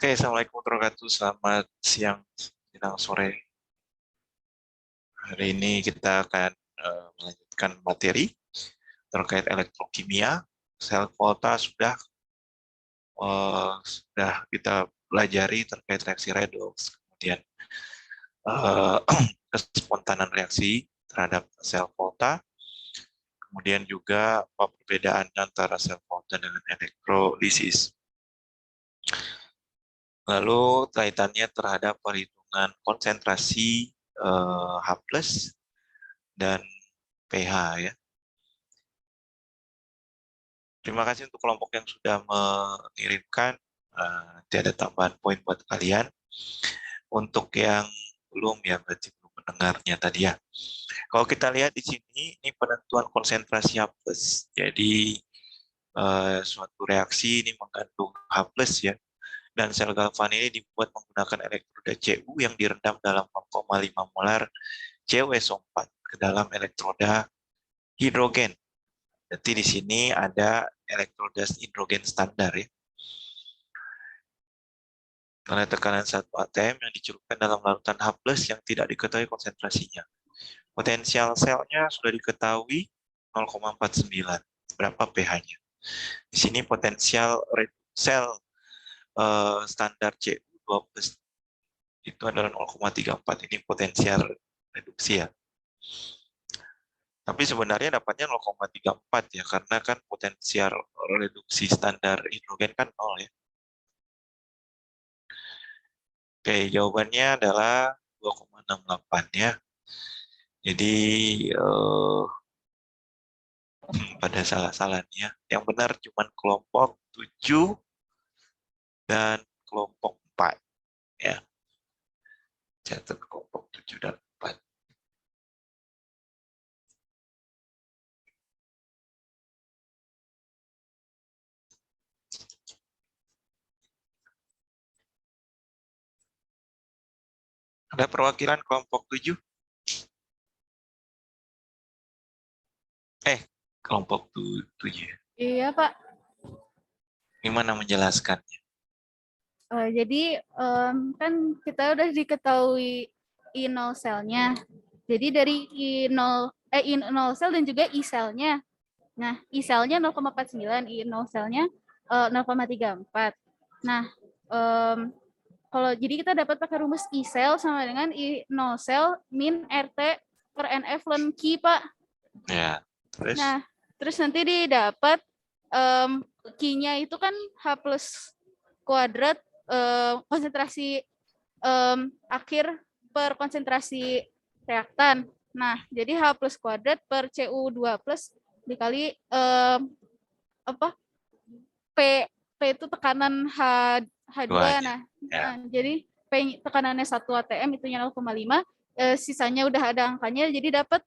Oke, Assalamualaikum warahmatullahi wabarakatuh. Selamat siang, menjelang sore. Hari ini kita akan melanjutkan materi terkait elektrokimia. Sel volta sudah kita pelajari terkait reaksi redoks, kemudian eh, kespontanan reaksi terhadap sel volta, kemudian juga apa perbedaan antara sel volta dengan elektrolisis. Lalu kaitannya terhadap perhitungan konsentrasi H+ dan pH ya. Terima kasih untuk kelompok yang sudah mengirimkan. Nanti ada tambahan poin buat kalian. Untuk yang belum ya, berarti belum mendengarnya tadi ya. Kalau kita lihat di sini, ini penentuan konsentrasi H+. Jadi suatu reaksi ini mengandung H+ ya. Dan sel galvan ini dibuat menggunakan elektroda Cu yang direndam dalam 0,5 molar CuSO4 ke dalam elektroda hidrogen. Jadi di sini ada elektroda hidrogen standar ya. Karena tekanan 1 atm yang dicelupkan dalam larutan H+ yang tidak diketahui konsentrasinya. Potensial selnya sudah diketahui 0,49. Berapa pH-nya? Di sini potensial sel standar Cu2+ itu adalah 0,34. Ini potensial reduksi ya. Tapi sebenarnya dapatnya 0,34 ya, karena kan potensial reduksi standar hidrogen kan 0 ya. Oke, jawabannya adalah 2,68 ya. Jadi pada salah-salahnya. Yang benar cuma kelompok 7 dan kelompok 4 ya. Catat kelompok 7 dan 4. Ada perwakilan kelompok 7? Kelompok 7. Iya, Pak. Gimana menjelaskannya? Jadi kan kita udah diketahui I0 selnya. Jadi dari I0 sel dan juga I selnya. Nah, I selnya 0,49, I0 selnya 0,34. Nah, kalau jadi kita dapat pakai rumus I sel sama dengan I0 sel min RT per NF ln Q, Pak. Ya, terus? Nah, terus nanti didapat Q-nya itu kan H+ kuadrat konsentrasi akhir per konsentrasi reaktan. Nah, jadi H+ kuadrat per Cu2+ dikali P itu tekanan H2. Nah, ya. jadi P tekanannya 1 atm itunya 0,5, sisanya udah ada angkanya, jadi dapat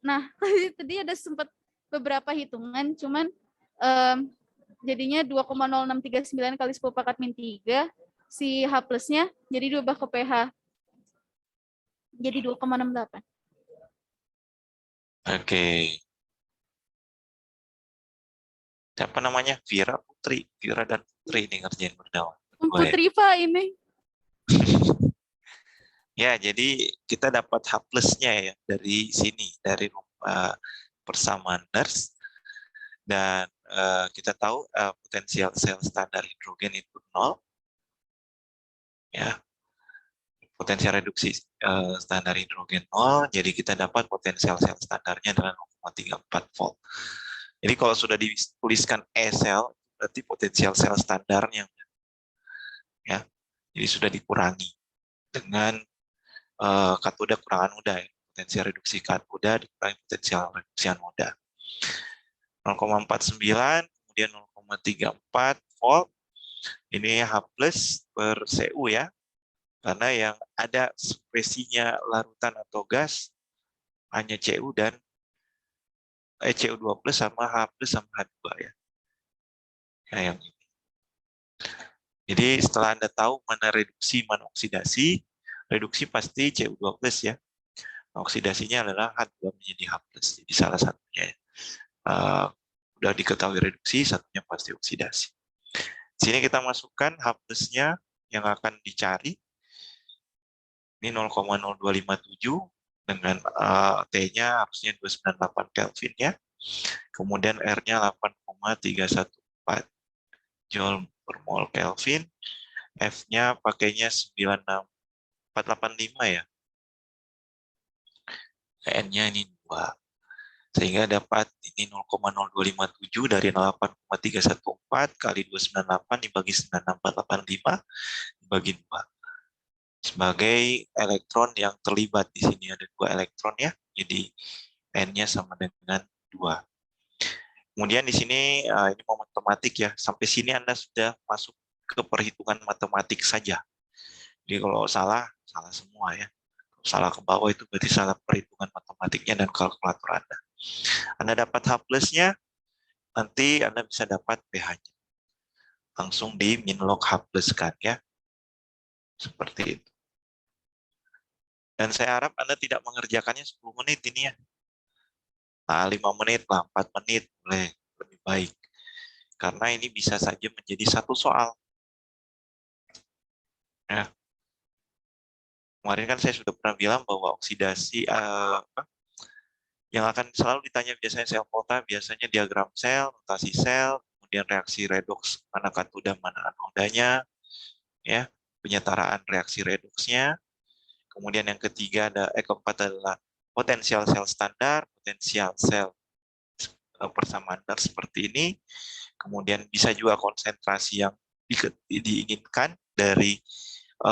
nah, tadi ada sempat beberapa hitungan, cuman jadinya 2,0639 kali 10⁻³ si H+-nya, jadi diubah ke pH. Jadi 2,68. Oke. Siapa namanya? Vira dan Putri ini ngerjain berdua. Putri, Pak, ini. Ya, jadi kita dapat H+-nya ya dari sini, dari persamaan Nernst. Dan kita tahu potensial sel standar hidrogen itu 0. Ya, potensial reduksi standar hidrogen 0, jadi kita dapat potensial sel standarnya adalah 0,34 volt. Jadi kalau sudah dituliskan E sel, berarti potensial sel standarnya ya. Jadi sudah dikurangi dengan katoda kurang anoda, ya. Potensial reduksi katoda dikurangi potensial reduksi anoda. 0,49 kemudian 0,34 volt. Ini H+ per Cu ya. Karena yang ada spesinya larutan atau gas hanya Cu dan Cu2+ sama H+ sama H2 ya. Nah, yang ini. Jadi setelah Anda tahu mana reduksi, mana oksidasi, reduksi pasti Cu2+ ya. Oksidasinya adalah H2 menjadi H+. Jadi salah satunya ya. Udah diketahui reduksi, satunya pasti oksidasi. Sini kita masukkan H plusnya yang akan dicari. Ini 0,0257 dengan T-nya harusnya 298 Kelvin ya. Kemudian R-nya 8,314 Joule per mol Kelvin. F-nya pakainya 96485 ya. N-nya ini 2. Sehingga dapat ini 0,0257 dari 8,314 kali 298 dibagi 96485 dibagi 2. Sebagai elektron yang terlibat di sini ada 2 elektron ya. Jadi N-nya sama dengan 2. Kemudian di sini ini mau matematik ya. Sampai sini Anda sudah masuk ke perhitungan matematik saja. Jadi kalau salah, salah semua ya. Kalau salah ke bawah itu berarti salah perhitungan matematiknya dan kalkulator Anda. Anda dapat H plusnya, nanti Anda bisa dapat pH-nya. Langsung di minlog H plus kan ya. Seperti itu. Dan saya harap Anda tidak mengerjakannya 10 menit ini ya. Nah, 5 menit lah, 4 menit boleh, lebih baik. Karena ini bisa saja menjadi satu soal. Ya. Kemarin kan saya sudah pernah bilang bahwa oksidasi yang akan selalu ditanya biasanya sel volta, biasanya diagram sel, notasi sel, kemudian reaksi redoks, mana katoda, mana anodanya, ya, penyetaraan reaksi redoksnya. Kemudian yang ketiga keempat adalah potensial sel standar, potensial sel persamaan seperti ini. Kemudian bisa juga konsentrasi yang diinginkan dari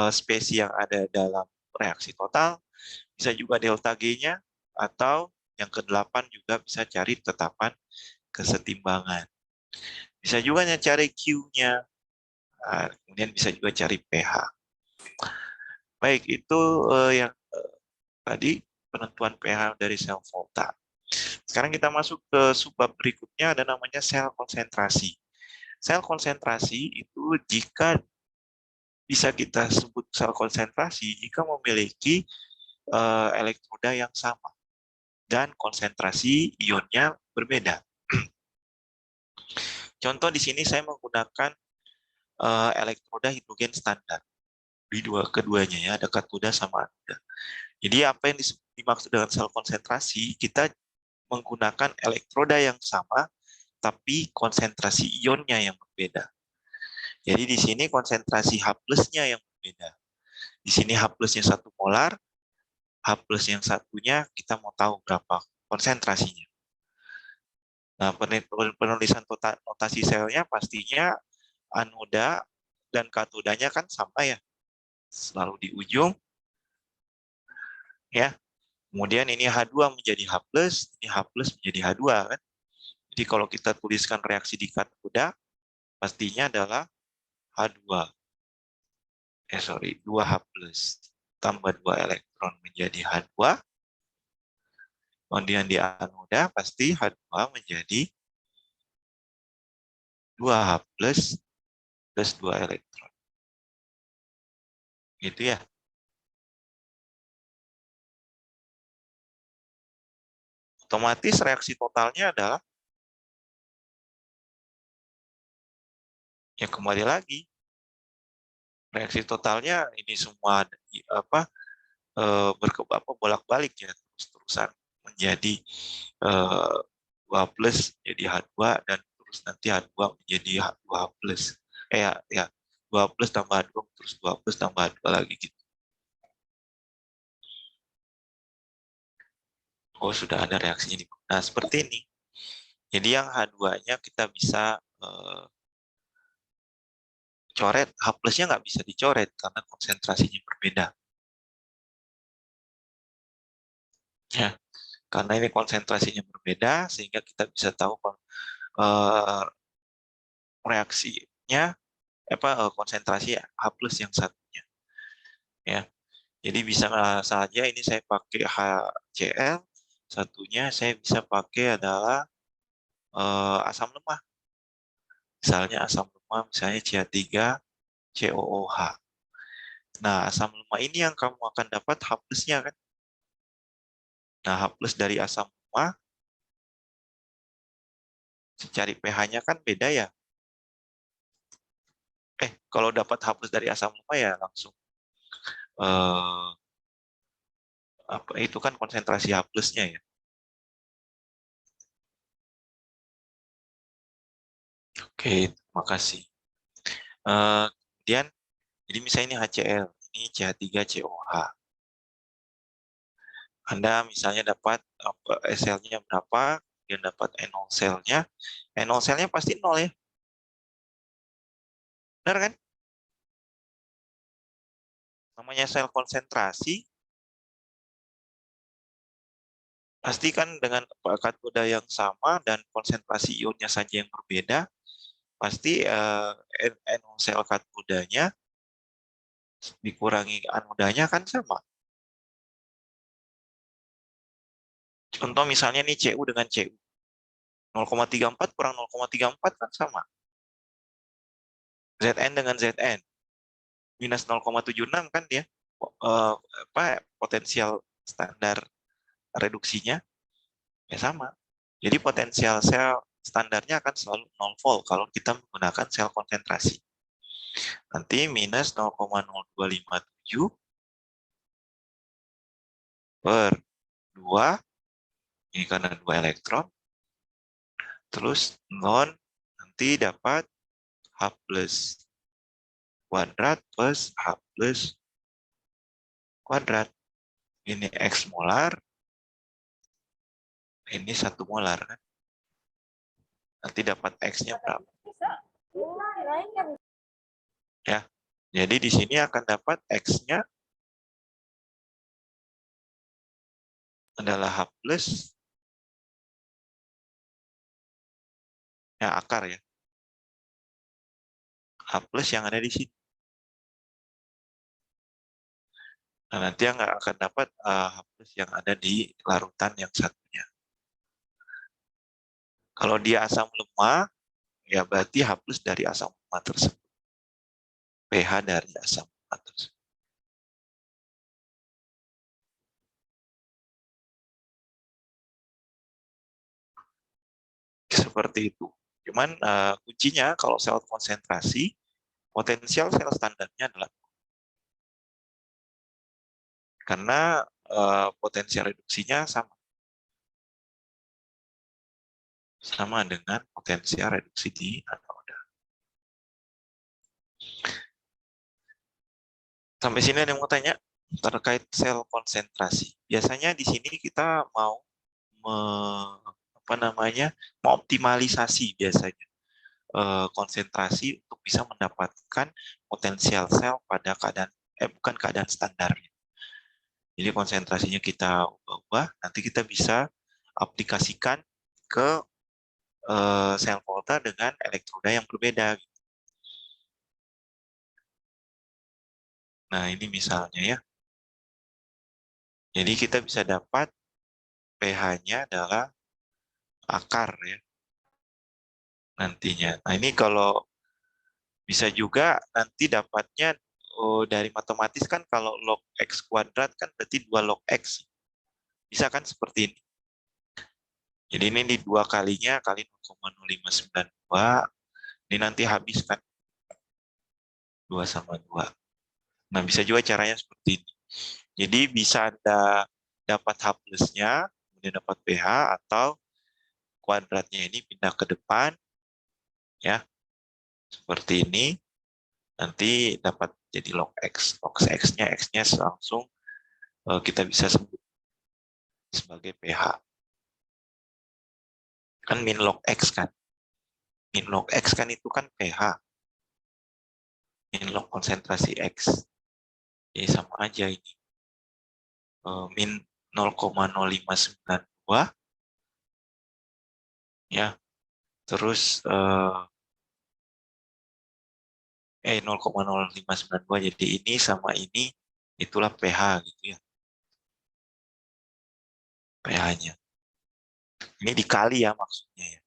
spesies yang ada dalam reaksi total. Bisa juga delta G-nya, atau yang ke-8 juga bisa cari tetapan kesetimbangan. Bisa juga cari Q-nya, kemudian bisa juga cari pH. Baik, itu yang tadi penentuan pH dari sel volta. Sekarang kita masuk ke subbab berikutnya, ada namanya sel konsentrasi. Sel konsentrasi itu jika bisa kita sebut sel konsentrasi jika memiliki elektroda yang sama dan konsentrasi ionnya berbeda. Contoh di sini saya menggunakan elektroda hidrogen standar di keduanya ya, ada katoda sama anoda. Jadi apa yang dimaksud dengan sel konsentrasi, kita menggunakan elektroda yang sama tapi konsentrasi ionnya yang berbeda. Jadi di sini konsentrasi H plusnya yang berbeda. Di sini H plusnya 1 molar, H plus yang satunya kita mau tahu berapa konsentrasinya. Nah, penulisan notasi selnya pastinya anoda dan katodanya kan sama ya, selalu di ujung. Ya, kemudian ini H2 menjadi H+, ini H+ menjadi H2 kan. Jadi kalau kita tuliskan reaksi di katoda, pastinya adalah H2. 2H+, tambah 2 elektron menjadi H2. Kemudian di anoda pasti H2 menjadi 2H+ plus 2 elektron. Gitu ya. Otomatis reaksi totalnya adalah ya kembali lagi reaksi totalnya ini semua bolak-balik ya, terus-terusan menjadi 2+ jadi H2 dan terus nanti H2 menjadi H2+. Ya 2+ tambah H2 terus 2+ tambah H2 lagi gitu. Oh, sudah ada reaksinya. Nah, seperti ini. Jadi yang H2-nya kita bisa coret, H plusnya nggak bisa dicoret karena konsentrasinya berbeda. Ya, karena ini konsentrasinya berbeda, sehingga kita bisa tahu reaksinya, konsentrasi H plus yang satunya. Ya, jadi bisa saja ini saya pakai HCl, satunya saya bisa pakai adalah asam lemah. Misalnya asam lemah, misalnya CH3COOH. Nah, asam lemah ini yang kamu akan dapat H plusnya kan. Nah, H plus dari asam lemah, cari pH-nya kan beda ya. Kalau dapat H plus dari asam lemah ya langsung apa itu kan konsentrasi H plusnya ya. Oke, terima kasih. Kemudian jadi misalnya ini HCl, ini CH3COH. Anda misalnya dapat SL-nya berapa, kemudian dapat NO cell-nya. NO cell-nya pasti 0 ya. Benar kan? Namanya sel konsentrasi, pasti kan dengan katoda yang sama dan konsentrasi ionnya saja yang berbeda, pasti NO sel katodanya dikurangi anodanya kan sama. Contoh misalnya nih Cu dengan Cu. 0,34 kurang 0,34 kan sama. Zn dengan Zn. Minus 0,76 kan dia. Potensial standar reduksinya ya sama. Jadi potensial sel standarnya akan selalu 0 volt kalau kita menggunakan sel konsentrasi. Nanti minus 0,0257 per 2, ini karena 2 elektron, terus non, nanti dapat H plus kuadrat plus H plus kuadrat. Ini X molar, ini 1 molar kan. Nanti dapat X-nya berapa? Ya, jadi di sini akan dapat X-nya adalah H plus, ya akar ya. H plus yang ada di sini. Nah, nanti yang akan dapat H plus yang ada di larutan yang satunya. Kalau dia asam lemah, ya berarti H plus dari asam lemah tersebut. pH dari asam lemah tersebut. Seperti itu. Cuman kuncinya kalau sel konsentrasi, potensial sel standarnya adalah karena potensial reduksinya sama dengan potensial reduksi di anoda. Sampai sini ada yang mau tanya terkait sel konsentrasi. Biasanya di sini kita mau mengoptimalisasi biasanya konsentrasi untuk bisa mendapatkan potensial sel pada keadaan bukan keadaan standarnya. Jadi konsentrasinya kita ubah, nanti kita bisa aplikasikan ke sel volta dengan elektroda yang berbeda. Nah, ini misalnya ya. Jadi kita bisa dapat pH-nya adalah akar ya nantinya. Nah, ini kalau bisa juga nanti dapatnya dari matematis kan kalau log X kuadrat kan berarti 2 log X. Bisa kan seperti ini. Jadi ini di 2 kalinya kali 0,0592. Ini nanti habis kan 2 sama 2. Nah, bisa juga caranya seperti ini. Jadi bisa Anda dapat H plusnya, kemudian dapat pH, atau kuadratnya ini pindah ke depan, ya, seperti ini. Nanti dapat jadi log X. Log X-nya langsung kita bisa sebut sebagai pH. Kan min log X kan. Min log X kan itu kan pH. Min log konsentrasi X. Jadi sama aja ini. Min 0,0592 ya. Terus 0,0592 jadi ini sama ini itulah pH gitu ya. pH-nya. Ini dikali ya maksudnya ya.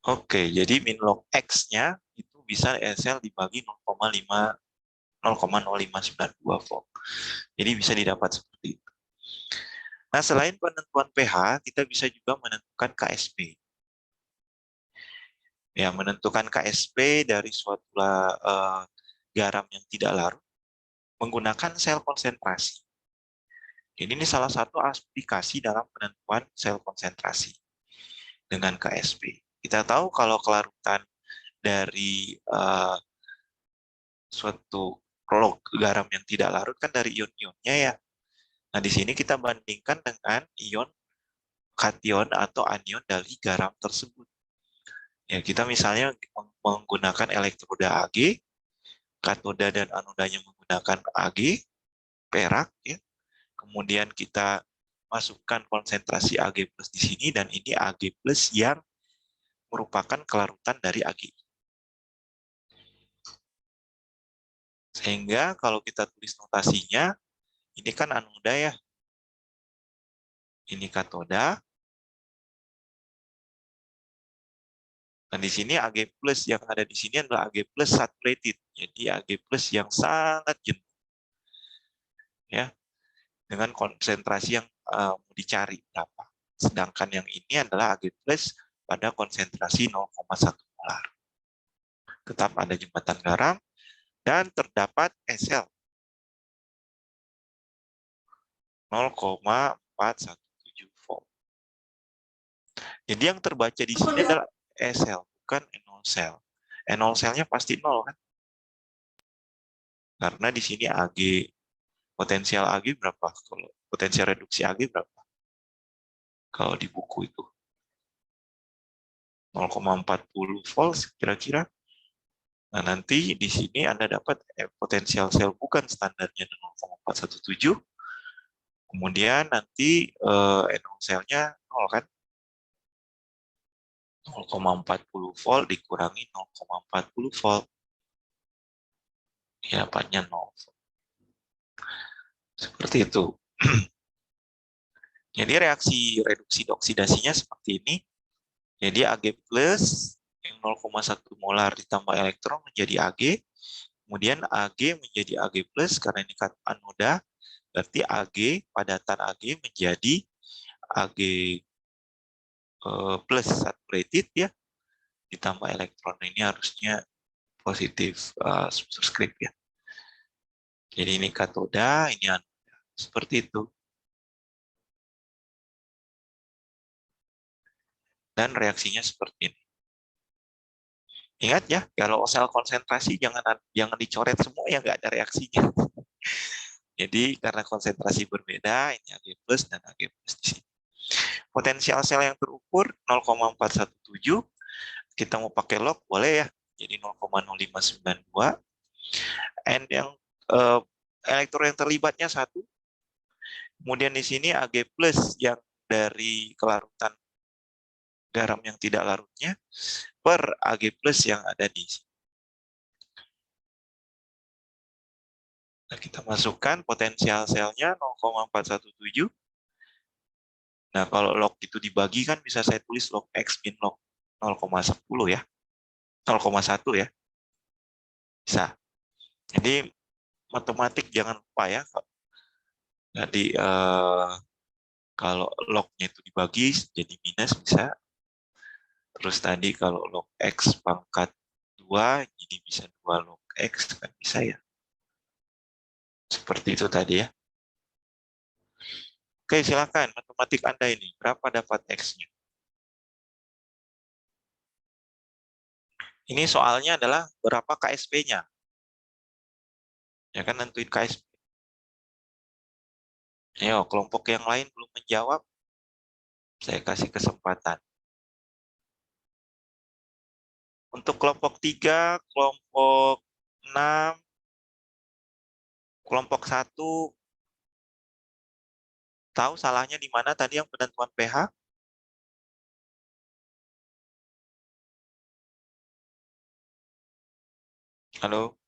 Oke, jadi min log X-nya itu bisa SL dibagi 0,0592 volt. Jadi bisa didapat seperti itu. Nah, selain penentuan pH, kita bisa juga menentukan KSP. Ya, menentukan KSP dari suatu garam yang tidak larut menggunakan sel konsentrasi. Jadi ini salah satu aplikasi dalam penentuan sel konsentrasi dengan KSP. Kita tahu kalau kelarutan dari suatu garam yang tidak larut kan dari ion-ionnya ya. Nah, di sini kita bandingkan dengan ion kation atau anion dari garam tersebut. Ya, kita misalnya menggunakan elektroda Ag, katoda dan anodanya menggunakan Ag, perak ya. Kemudian kita masukkan konsentrasi Ag plus di sini dan ini Ag plus yang merupakan kelarutan dari Ag. Sehingga kalau kita tulis notasinya, ini kan anoda ya. Ini katoda. Dan di sini Ag plus yang ada di sini adalah Ag plus saturated. Jadi Ag plus yang sangat jenuh. Ya, dengan konsentrasi yang mau dicari berapa. Sedangkan yang ini adalah Ag plus pada konsentrasi 0,1 molar. Tetap ada jembatan garam dan terdapat SL 0,417 volt. Jadi yang terbaca di sini adalah SL, bukan enol sel. Enol selnya pasti 0 kan? Karena di sini Ag, potensial Ag berapa? Kalau potensial reduksi Ag berapa? Kalau di buku itu 0,40 volt kira-kira. Nah, nanti di sini Anda dapat potensial sel bukan standarnya 0,417. Kemudian nanti enol selnya 0 kan? 0,40 volt dikurangi 0,40 volt. Ya, dapatnya 0. Seperti itu. Jadi reaksi reduksi oksidasinya seperti ini. Jadi Ag plus yang 0,1 molar ditambah elektron menjadi Ag. Kemudian Ag menjadi Ag plus karena ini anoda. Berarti Ag, padatan Ag menjadi Ag plus saturated ya. Ditambah elektron ini harusnya positif subscript ya. Jadi ini katoda, ini anoda. Seperti itu. Dan reaksinya seperti ini. Ingat ya, kalau sel konsentrasi jangan dicoret semua ya nggak ada reaksinya. Jadi karena konsentrasi berbeda, ini Ag plus dan Ag plus di sini. Potensial sel yang terukur 0,417. Kita mau pakai log boleh ya. Jadi 0,0592. And yang elektron yang terlibatnya 1. Kemudian di sini Ag plus yang dari kelarutan garam yang tidak larutnya per Ag plus yang ada di sini. Nah, kita masukkan potensial selnya 0,417. Nah, kalau log itu dibagi kan bisa saya tulis log X min log 0,10 ya. 0,1 ya. Bisa. Jadi matematik jangan lupa ya. Jadi kalau lognya itu dibagi jadi minus bisa. Terus tadi kalau log X pangkat 2 jadi bisa 2 log X kan bisa ya. Seperti itu tadi ya. Oke, silakan matematik Anda ini. Berapa dapat X-nya? Ini soalnya adalah berapa KSP-nya. Ya kan, nentuin KSP. Ayo, kelompok yang lain belum menjawab. Saya kasih kesempatan. Untuk kelompok 3, kelompok 6, kelompok 1, tahu salahnya di mana tadi yang penentuan pH? Halo?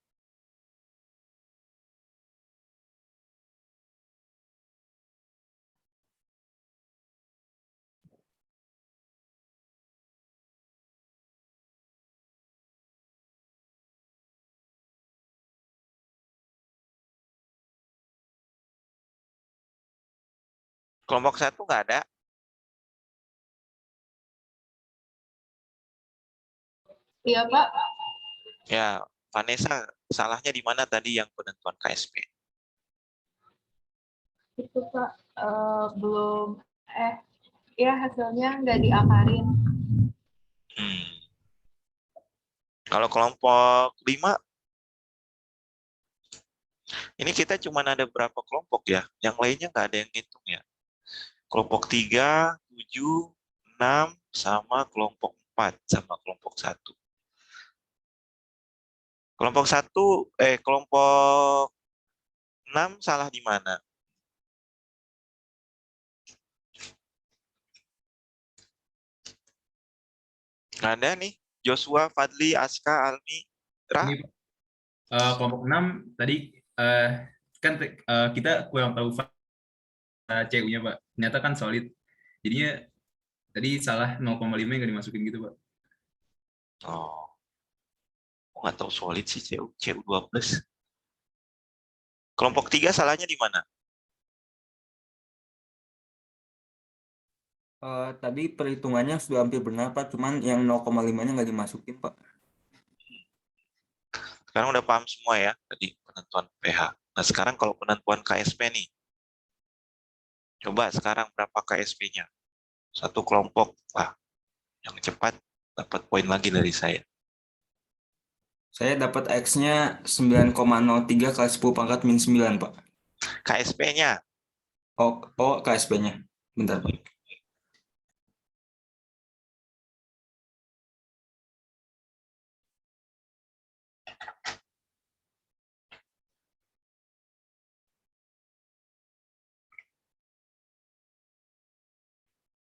Kelompok 1 nggak ada. Iya, Pak. Ya, Vanessa, salahnya di mana tadi yang penentuan KSP? Itu, Pak. Belum, ya hasilnya nggak diakarin. Hmm. Kalau kelompok 5, ini kita cuma ada berapa kelompok ya? Yang lainnya nggak ada yang ngitung ya. Kelompok 3, 7, 6, sama kelompok 4, sama kelompok 1. Kelompok 6 salah di mana? Nggak ada nih. Joshua, Fadli, Aska, Almi, Ra. Ini kelompok 6 tadi kan kita kurang tahu CU-nya, Pak. Ternyata kan solid. Jadinya tadi salah 0,5 yang nggak dimasukin gitu, Pak. Oh, nggak tahu solid sih CU12. Kelompok 3 salahnya di mana? Tadi perhitungannya sudah hampir benar, Pak. Cuman yang 0,5-nya nggak dimasukin, Pak. Sekarang udah paham semua ya tadi penentuan pH. Nah sekarang kalau penentuan KSP nih. Coba sekarang berapa KSP-nya? Satu kelompok. Wah, yang cepat dapat poin lagi dari saya. Saya dapat X-nya 9,03 kali 10 pangkat min 9, Pak. KSP-nya. Oh, KSP-nya. Bentar, Pak.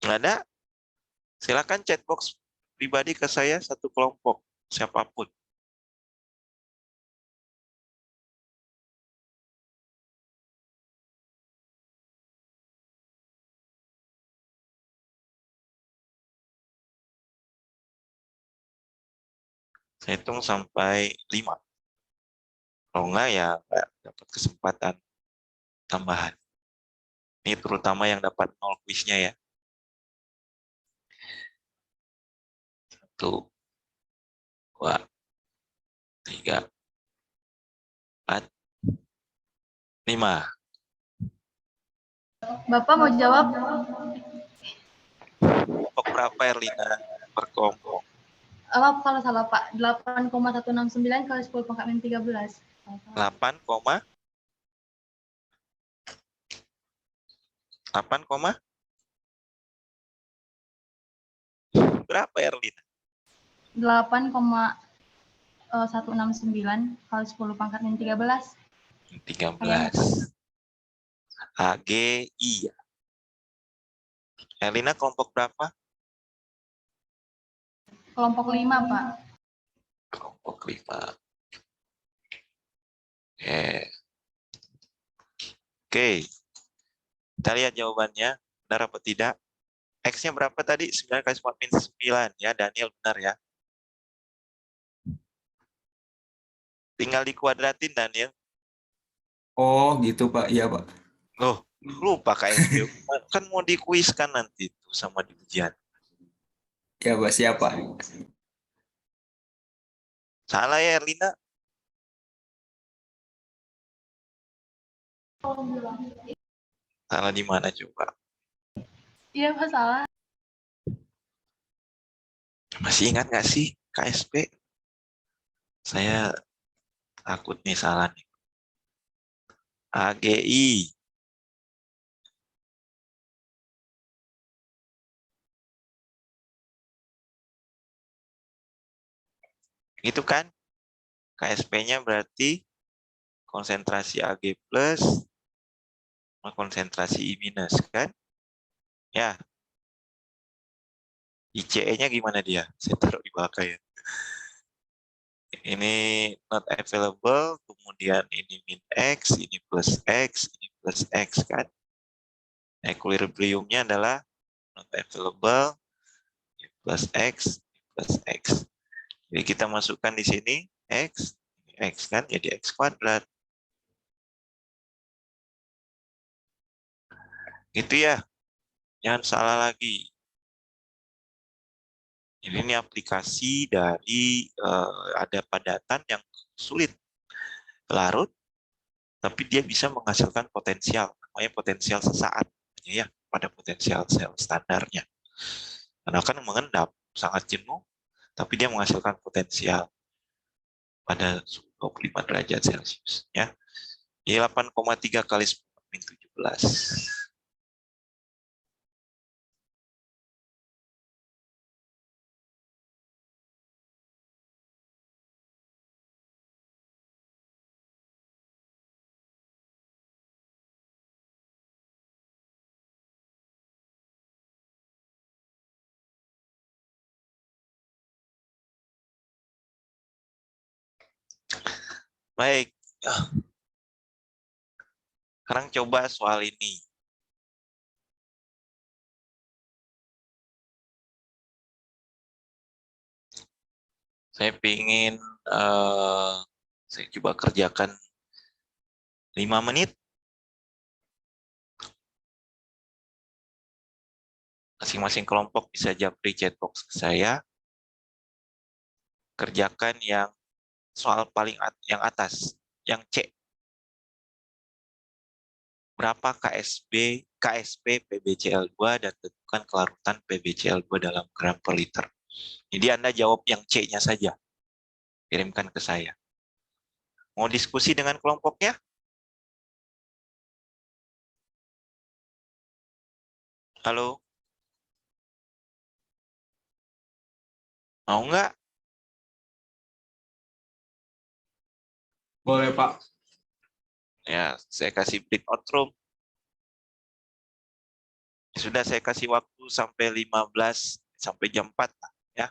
Nggak ada? Silakan chatbox pribadi ke saya satu kelompok. Siapapun. Saya hitung sampai 5. Kalau enggak ya enggak dapat kesempatan tambahan. Ini terutama yang dapat 0 kuisnya ya. 1, 2, 3, 4, 5. Bapak mau jawab? Kelompok berapa Erlina per kelompok? Kalau salah, Pak. 8,169 kali 10 pangkat min 13. 8, 8, berapa Erlina? 8,169 kali 10 pangkat min 13. 13. AGI ya. Erlina kelompok berapa? Kelompok 5, Pak. Kelompok 5. Oke. Kita lihat jawabannya. Benar apa tidak? X-nya berapa tadi? 9 kali 4 min 9. Ya, Daniel benar ya. Tinggal dikuadratin, Daniel. Oh, gitu, Pak. Iya, Pak. Loh, lupa KSP. Kan mau dikuiskan nanti itu sama di ujian. Ya, Pak. Siapa? Salah ya, Erlina? Salah di mana coba? Iya, Pak, salah. Masih ingat nggak sih KSP? Saya takut nih salah nih. AGI. Itu kan? KSP-nya berarti konsentrasi Ag plus sama konsentrasi I minus kan? Ya. ICE-nya gimana dia? Saya taruh di belakang ya. Ini not available, kemudian ini min X, ini plus X, ini plus X kan? Equilibriumnya adalah not available, plus X, plus X. Jadi kita masukkan di sini X, X kan jadi X kuadrat. Gitu ya, jangan salah lagi. Jadi ini aplikasi dari ada padatan yang sulit larut, tapi dia bisa menghasilkan potensial, namanya potensial sesaat, ya, pada potensial sel standarnya. Karena kan mengendap sangat jenuh, tapi dia menghasilkan potensial pada suhu 25 derajat Celcius. Ya. Jadi 8,3 kali 10⁻17. Baik, sekarang coba soal ini. Saya ingin saya coba kerjakan 5 menit. Masing-masing kelompok bisa japri chatbox ke saya. Kerjakan yang soal paling yang atas, yang C. Berapa KSP PbCl2 dan tentukan kelarutan PbCl2 dalam gram per liter. Jadi Anda jawab yang C-nya saja. Kirimkan ke saya. Mau diskusi dengan kelompoknya? Halo? Mau nggak? Boleh, Pak. Ya, saya kasih breakout room. Sudah saya kasih waktu sampai 15 sampai jam 4 ya.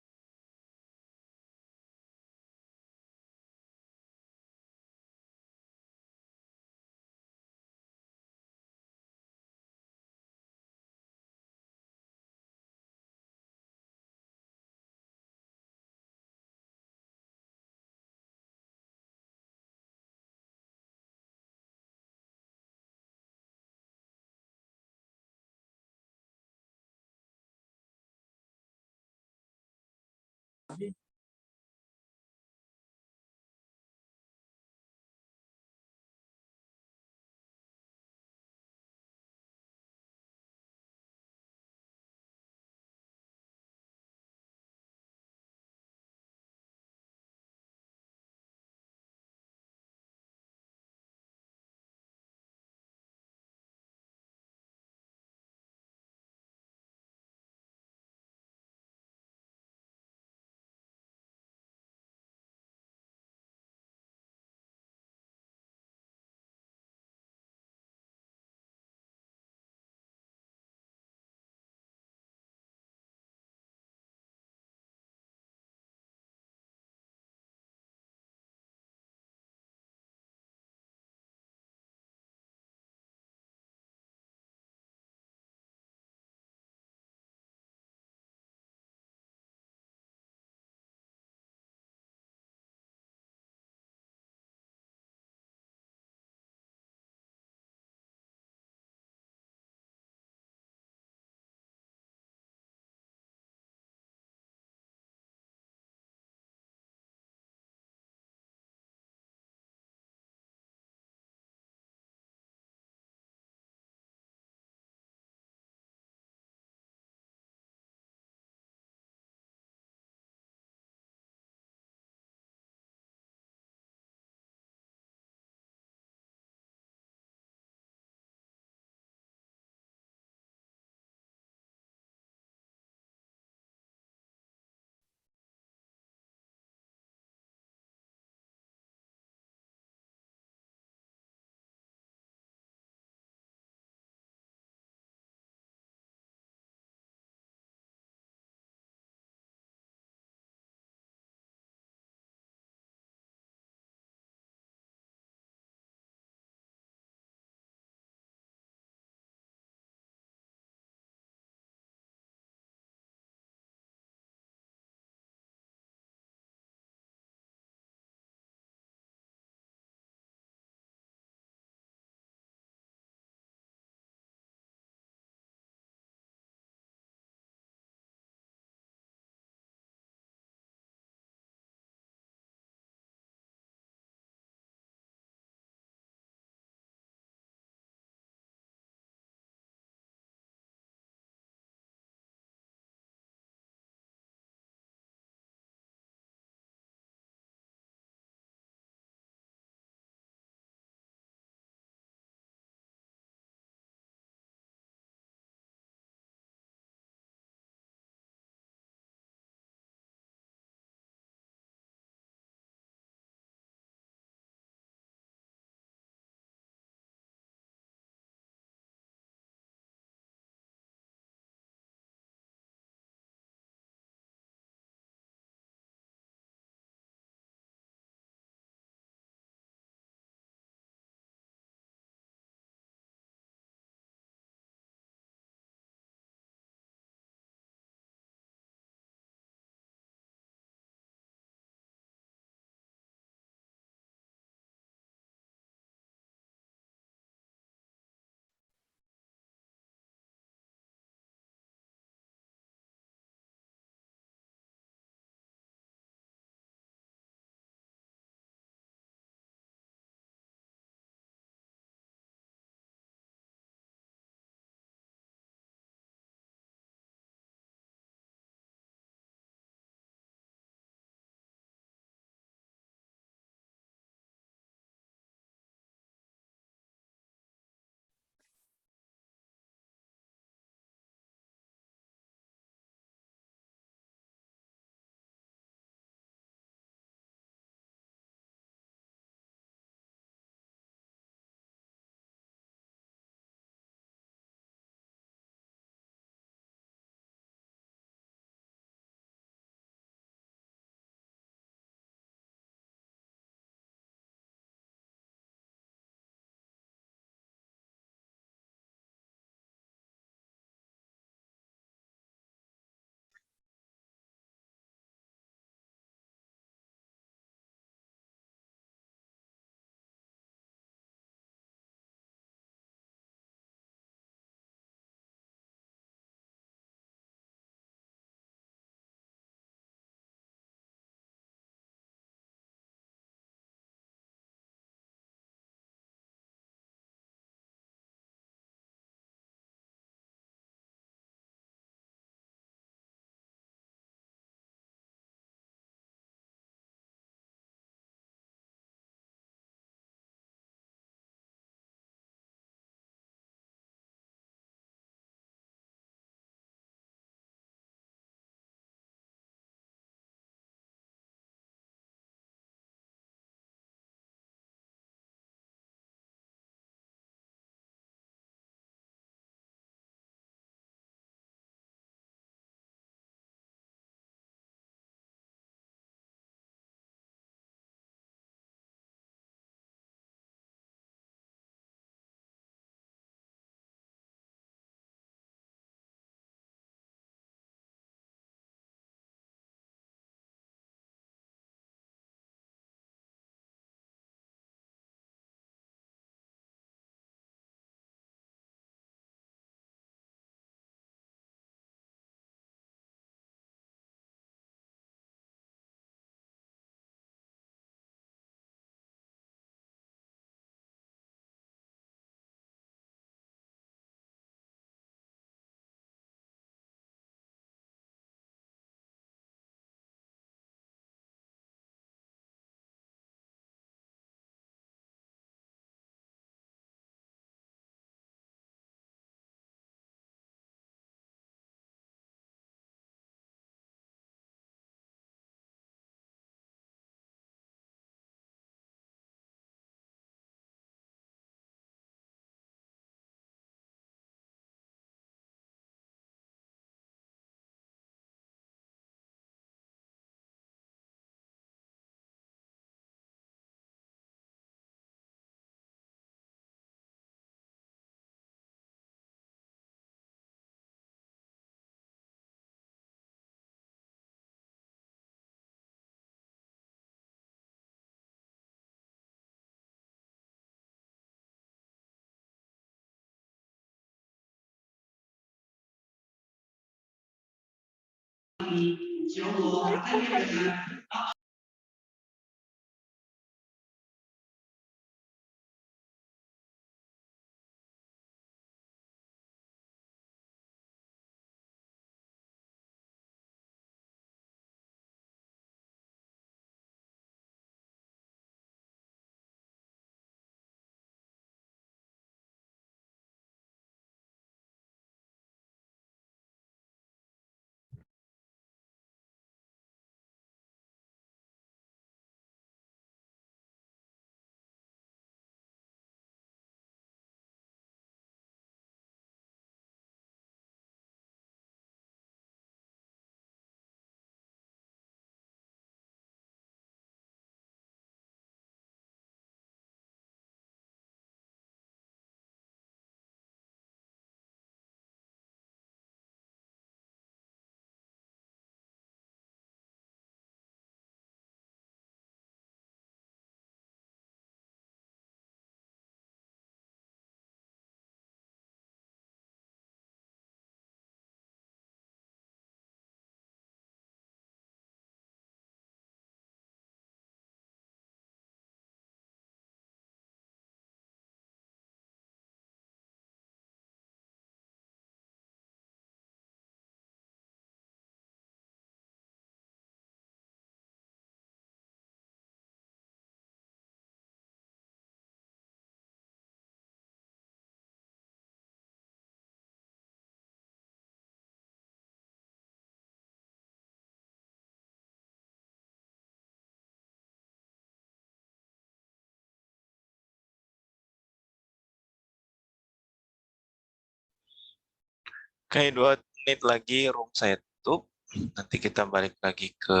Oke, 2 menit lagi room saya tutup. Nanti kita balik lagi ke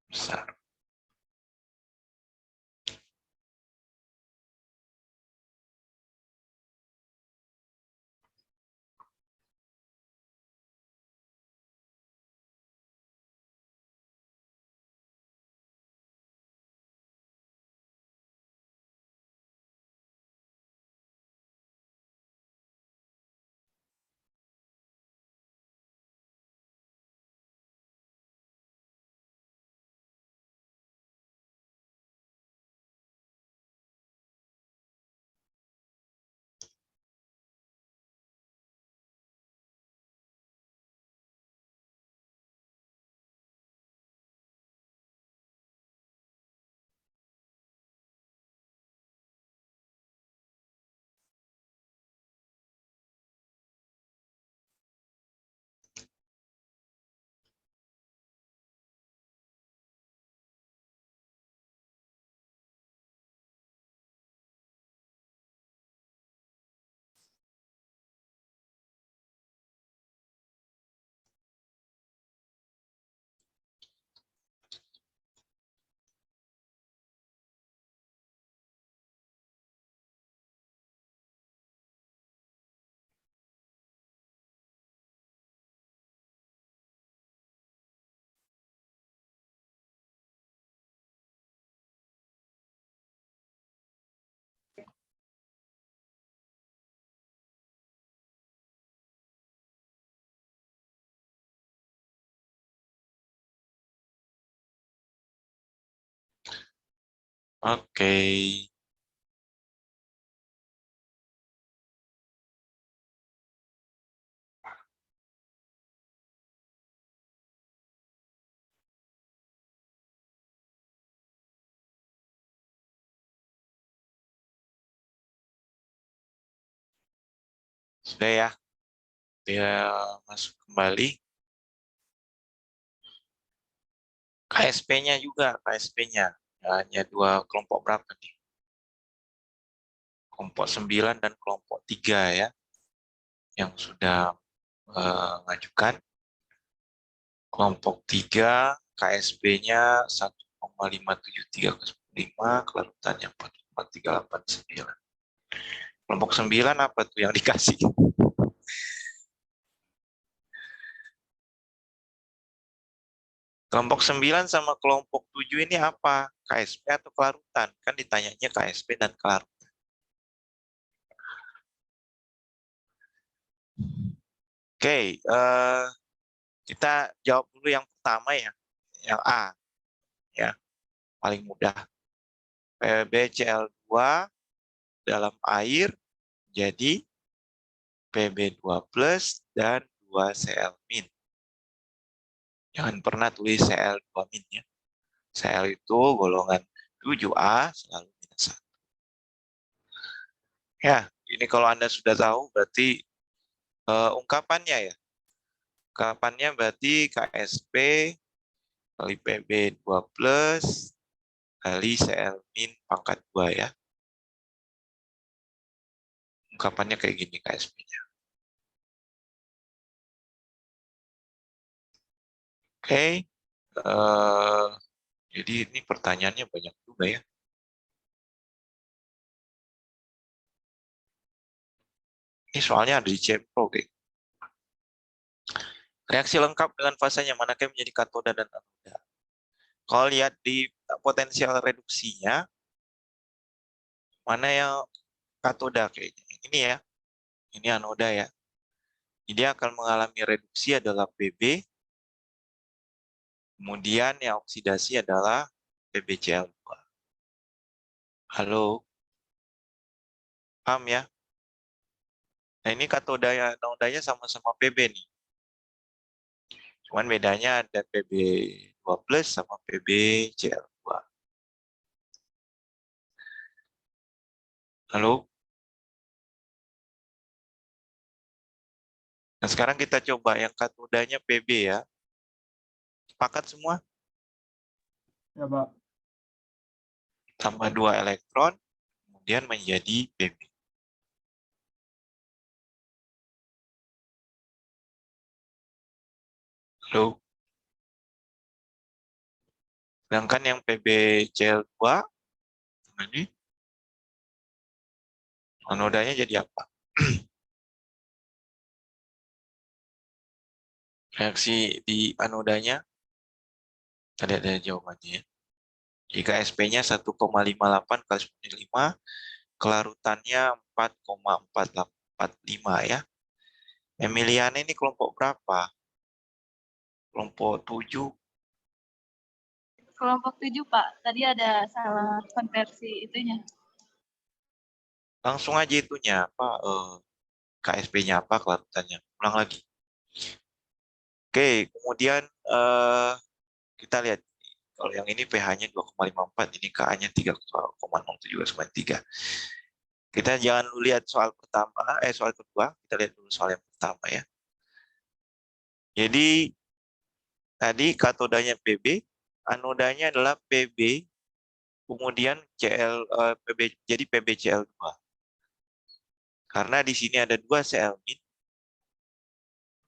besar. Oke. Sudah ya. Dia masuk kembali. KSP-nya juga, KSP-nya. Hanya 2 kelompok berapa nih? Kelompok 9 dan kelompok 3 ya. Yang sudah mengajukan. Kelompok 3, KSP-nya 1,573 kelarutannya 4,389. Kelompok 9 apa tuh yang dikasih? Kelompok 9 sama kelompok 7 ini apa? KSP atau kelarutan? Kan ditanyanya KSP dan kelarutan. Oke, kita jawab dulu yang pertama ya. Yang A, ya, paling mudah. PbCl2 dalam air jadi Pb2 plus dan 2Cl min. Jangan pernah tulis Cl2 min ya. Cl itu golongan 7A selalu minus 1. Ya, ini kalau Anda sudah tahu berarti ungkapannya ya. Ungkapannya berarti KSP kali Pb2 plus kali Cl min pangkat 2 ya. Ungkapannya kayak gini KSP-nya. Oke. Jadi ini pertanyaannya banyak juga ya. Ini soalnya ada di Cepro, oke. Reaksi lengkap dengan fasanya manakah yang menjadi katoda dan anoda. Kalau lihat di potensial reduksinya, mana yang katoda kayaknya. Ini ya, ini anoda ya. Dia akan mengalami reduksi adalah Pb, kemudian yang oksidasi adalah PbCl2. Halo? Paham ya? Nah ini katodanya, anodanya sama-sama Pb nih. Cuman bedanya ada Pb2 plus sama PbCl2. Halo? Nah sekarang kita coba yang katodanya Pb ya. Sepakat semua? Ya, Pak. Tambah 2 elektron, kemudian menjadi Pb. Halo? Sedangkan yang PbCl2, ini anodanya jadi apa? Reaksi di anodanya, ada jawabannya ya. Jika SP-nya 1,58 kali 10⁵, kelarutannya 4,445 ya. Emiliana ini kelompok berapa? Kelompok 7. Kelompok 7, Pak. Tadi ada salah konversi itunya. Langsung aja itunya, apa KSP-nya apa, kelarutannya. Ulang lagi. Oke, kemudian kita lihat. Kalau yang ini pH-nya 2,54, ini Ka-nya 3,07,3. Kita jangan dulu lihat soal pertama, soal kedua, kita lihat dulu soal yang pertama ya. Jadi tadi katodanya Pb, anodanya adalah Pb, kemudian jadi PbCl2. Karena di sini ada 2 Cl min,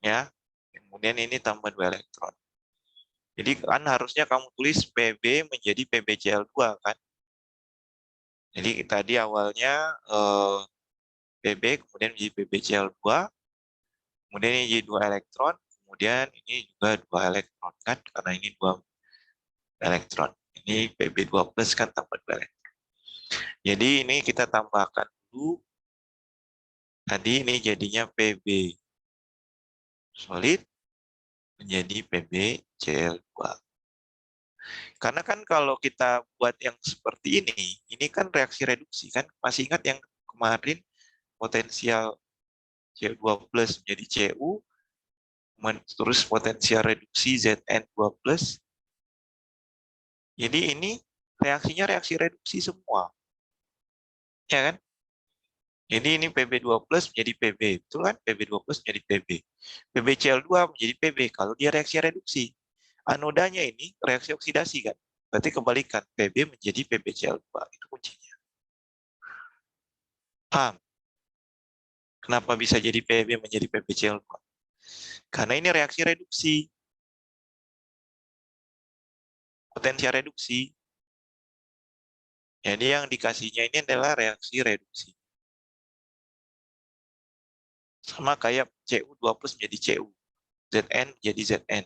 ya. Kemudian ini tambah 2 elektron. Jadi kan harusnya kamu tulis Pb menjadi PbCl2 kan. Jadi tadi awalnya Pb kemudian menjadi PbCl2, kemudian ini jadi 2 elektron, kemudian ini juga 2 elektron kan, karena ini 2 elektron. Ini Pb2 plus kan tambah 2 elektron. Jadi ini kita tambahkan dulu. Tadi ini jadinya Pb solid menjadi PbCl2. Karena kan kalau kita buat yang seperti ini kan reaksi reduksi kan. Masih ingat yang kemarin potensial C2 plus menjadi Cu, terus potensial reduksi Zn2 plus. Jadi ini reaksinya reaksi reduksi semua. Ya kan? Jadi ini Pb2 plus menjadi Pb. Betul kan? Pb2 plus menjadi Pb. PbCl2 menjadi Pb kalau dia reaksi reduksi. Anodanya ini reaksi oksidasi kan? Berarti kebalikan. Pb menjadi PbCl2. Itu kuncinya. Paham? Kenapa bisa jadi Pb menjadi PbCl2? Karena ini reaksi reduksi. Potensial reduksi. Jadi yang dikasihnya ini adalah reaksi reduksi. Sama kayak Cu2 plus menjadi Cu. Zn menjadi Zn.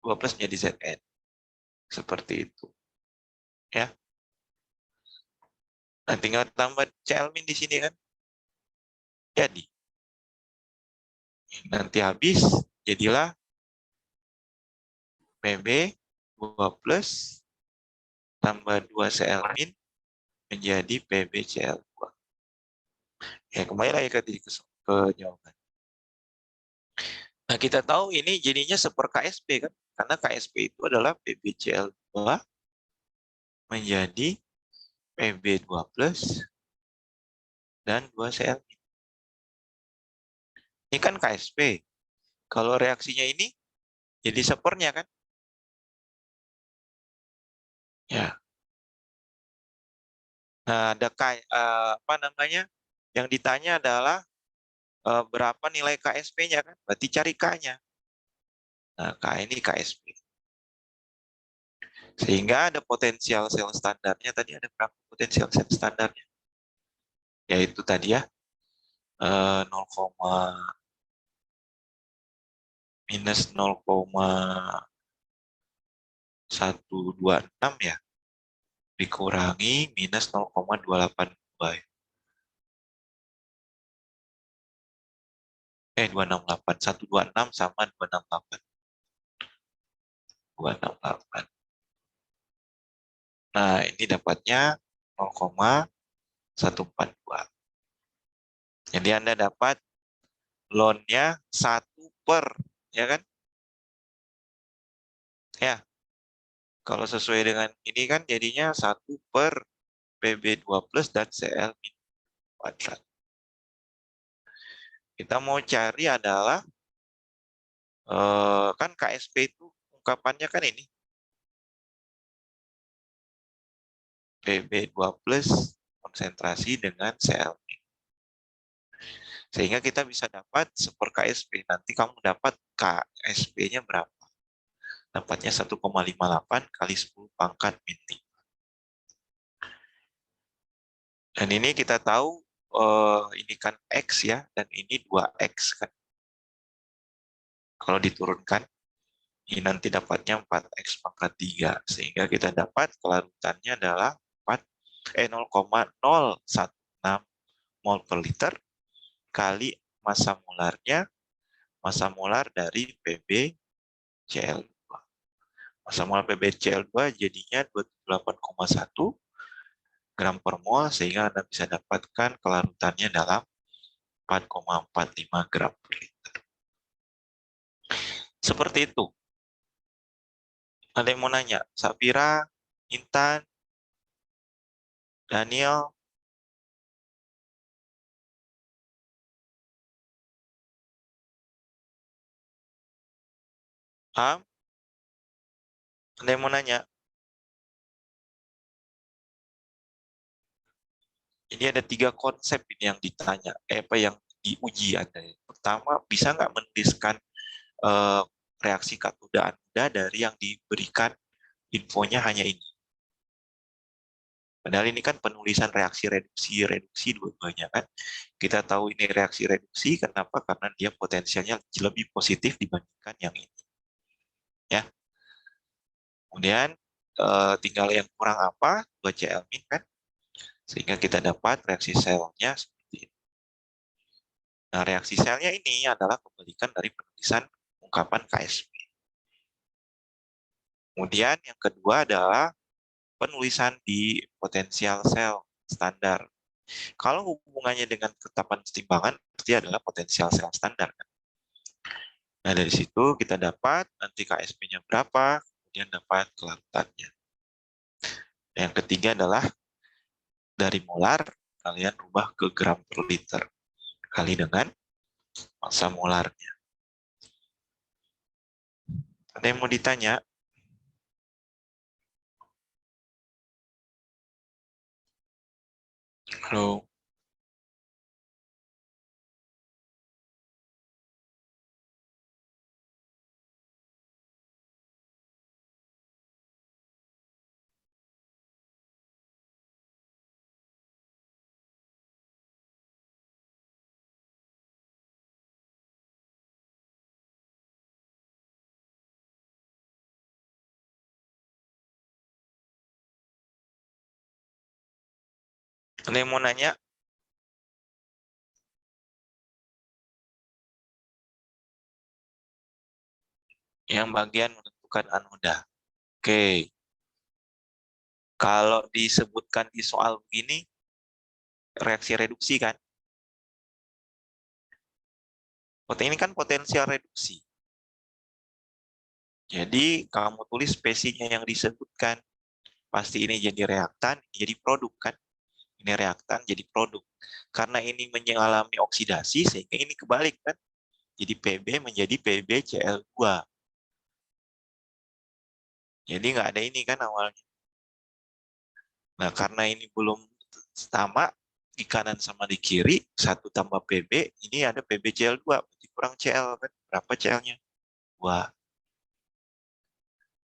2 plus menjadi Zn. Seperti itu. Ya. Nah, tinggal tambah CL-min di sini kan. Jadi. Nanti habis, jadilah PB 2 plus tambah 2 CL-min menjadi PB CL2. Ya, kembali lagi ke jawaban. Nah, kita tahu ini jadinya seper KSP kan. Karena KSP itu adalah PbCl2 menjadi Pb2 plus dan 2Cl. Ini kan KSP. Kalau reaksinya ini jadi sepernya kan? Ya. Nah, ada apa namanya? Yang ditanya adalah berapa nilai KSP-nya kan? Berarti cari K-nya. Nah, K ini KSP. Sehingga ada potensial sel standarnya. Tadi ada berapa potensial sel standarnya? Yaitu tadi ya, 0, minus 0,126 ya, dikurangi minus 0,282 ya. 268, 126 sama 268. 268. Nah, ini dapatnya 0,142. Jadi Anda dapat loan-nya 1 per, ya kan? Ya. Kalau sesuai dengan ini kan jadinya 1 per PB2 plus dan CL min kuadrat. Kita mau cari adalah kan KSP itu ungkapannya kan ini PB2 plus konsentrasi dengan Cl. Sehingga kita bisa dapat seper KSP. Nanti kamu dapat KSP-nya berapa? Dapatnya 1,58 kali 10 pangkat min 5. Dan ini kita tahu ini kan X ya, dan ini 2X kan. Kalau diturunkan, ini nanti dapatnya 4X pangkat 3. Sehingga kita dapat kelarutannya adalah 0,016 mol per liter kali massa molarnya, massa molar dari PbCl2. Massa molar PbCl2 jadinya 28,1 gram per mol, sehingga Anda bisa dapatkan kelarutannya dalam 4,45 gram per liter. Seperti itu. Ada yang mau nanya? Sapira, Intan, Daniel, Am? Ada yang mau nanya? Jadi ada 3 konsep ini yang ditanya, apa yang diuji Anda. Pertama, bisa nggak menuliskan reaksi katoda Anda dari yang diberikan infonya hanya ini. Padahal ini kan penulisan reaksi reduksi dua-duanya kan. Kita tahu ini reaksi reduksi, kenapa? Karena dia potensialnya lebih positif dibandingkan yang ini. Ya. Kemudian tinggal yang kurang apa? 2Cl-min kan. Sehingga kita dapat reaksi selnya seperti ini. Nah, reaksi selnya ini adalah kebalikan dari penulisan ungkapan KSP. Kemudian yang kedua adalah penulisan di potensial sel standar. Kalau hubungannya dengan ketetapan kesetimbangan, pasti adalah potensial sel standar. Nah, dari situ kita dapat nanti KSP-nya berapa, kemudian dapat kelarutannya. Yang ketiga adalah dari molar, kalian rubah ke gram per liter, kali dengan massa molarnya. Ada yang mau ditanya? Halo. Ada yang mau nanya? Yang bagian menentukan anoda. Oke. Kalau disebutkan di soal begini, reaksi reduksi kan? Ini kan potensial reduksi. Jadi kamu tulis spesiesnya yang disebutkan. Pasti ini jadi reaktan, jadi produk kan? Ini reaktan jadi produk. Karena ini mengalami oksidasi, sehingga ini kebalik kan? Jadi Pb menjadi PbCl2. Jadi nggak ada ini kan awalnya. Nah, karena ini belum sama, di kanan sama di kiri, 1 tambah Pb, ini ada PbCl2, berarti kurang Cl kan? Berapa Cl-nya? 2.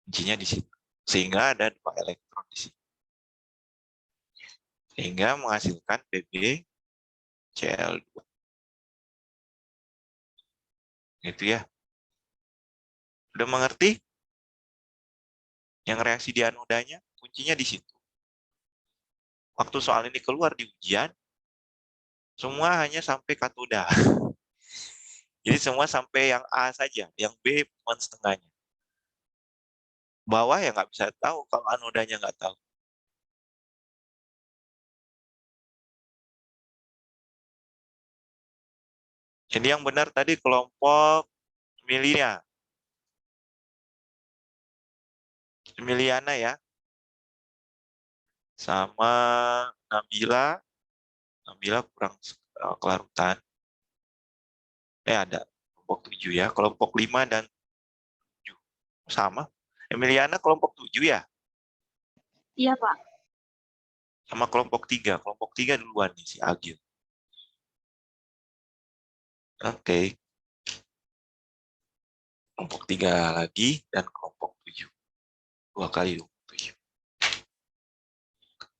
Kuncinya di situ. Sehingga ada 2 elektron di sini. Sehingga menghasilkan PbCl2. Gitu ya. Udah mengerti? Yang reaksi di anodanya, kuncinya di situ. Waktu soal ini keluar di ujian, semua hanya sampai katoda. Jadi semua sampai yang A saja, yang B cuma setengahnya. Bawah ya nggak bisa tahu kalau anodanya nggak tahu. Jadi yang benar tadi kelompok Emiliana ya, sama Nabila kurang kelarutan. Ada kelompok 7 ya, kelompok 5 dan 7 sama. Emiliana kelompok 7 ya, Iya, Pak. sama kelompok 3 duluan nih si Agil. Oke. Kelompok 3 lagi dan kelompok 7. 2 kali 7.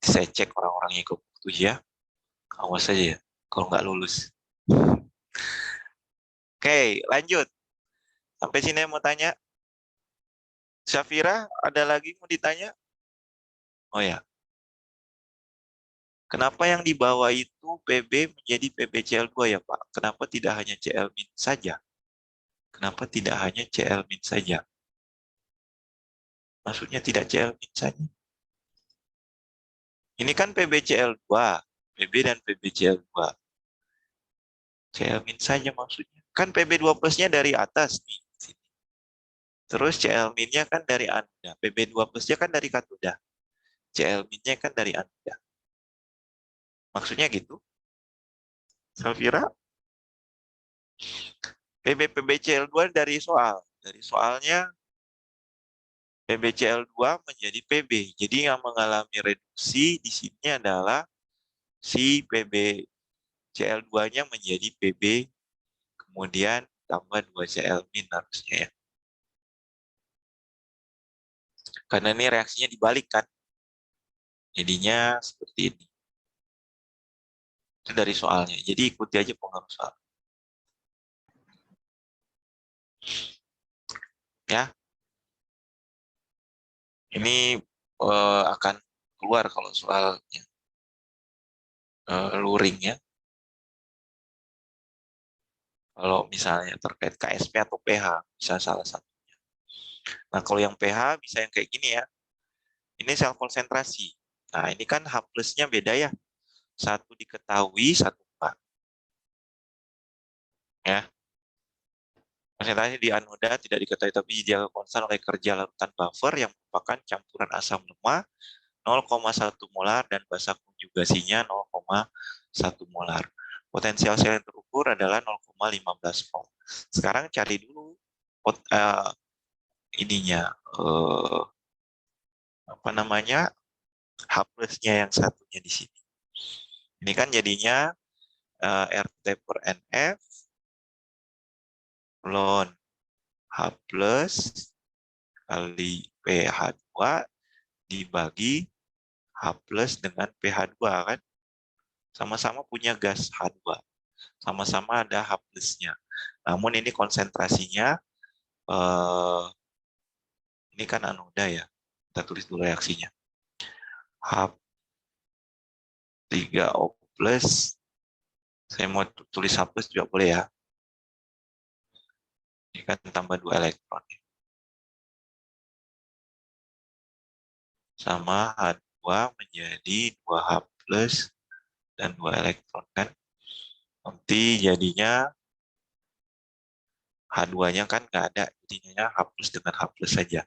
Saya cek orang-orang yang kelompok 7 ya. Awas saja ya, kalau nggak lulus. Oke, lanjut. Sampai sini mau tanya? Syafira, ada lagi mau ditanya? Oh ya. Kenapa yang di bawah itu Pb menjadi PbCl2 ya Pak? Kenapa tidak hanya Cl- saja? Kenapa tidak hanya Cl- saja? Maksudnya tidak Cl- saja? Ini kan PbCl2, Pb dan PbCl2. Cl- saja maksudnya. Kan Pb2 plusnya dari atas nih. Terus Cl-nya kan dari anoda. Pb2 plusnya kan dari katoda. Cl-nya kan dari anoda. Maksudnya gitu? Safira? PbCl2 dari soal. Dari soalnya PbCl2 menjadi Pb. Jadi yang mengalami reduksi di sini adalah si PbCl2-nya menjadi Pb, kemudian tambah 2 Cl- harusnya ya. Karena ini reaksinya dibalikkan. Jadinya seperti ini. Itu dari soalnya. Jadi ikuti aja pengaruh soal. Ya. Ini akan keluar kalau soalnya luring ya. Kalau misalnya terkait KSP atau pH, bisa salah satunya. Nah, kalau yang pH bisa yang kayak gini ya. Ini sel konsentrasi. Nah, ini kan H plusnya beda ya. Satu diketahui, satu enggak. Ya. Konsentrasi di anoda tidak diketahui tapi dijaga konstan oleh kerja larutan buffer yang merupakan campuran asam lemah 0,1 molar dan basa konjugasinya 0,1 molar. Potensial sel yang terukur adalah 0,15 volt. Sekarang cari dulu ininya apa namanya H plusnya yang satunya di sini. Ini kan jadinya RT per NF ln H plus kali pH2 dibagi H plus dengan pH2 kan. Sama-sama punya gas H2. Sama-sama ada H plusnya. Namun ini konsentrasinya, ini kan anoda ya. Kita tulis dulu reaksinya. H 3O plus. Saya mau tulis H plus juga boleh ya. Ini kan tambah 2 elektron. Sama H2 menjadi 2H plus dan 2 elektron kan. Nanti jadinya H2-nya kan nggak ada, jadinya H plus dengan H plus saja.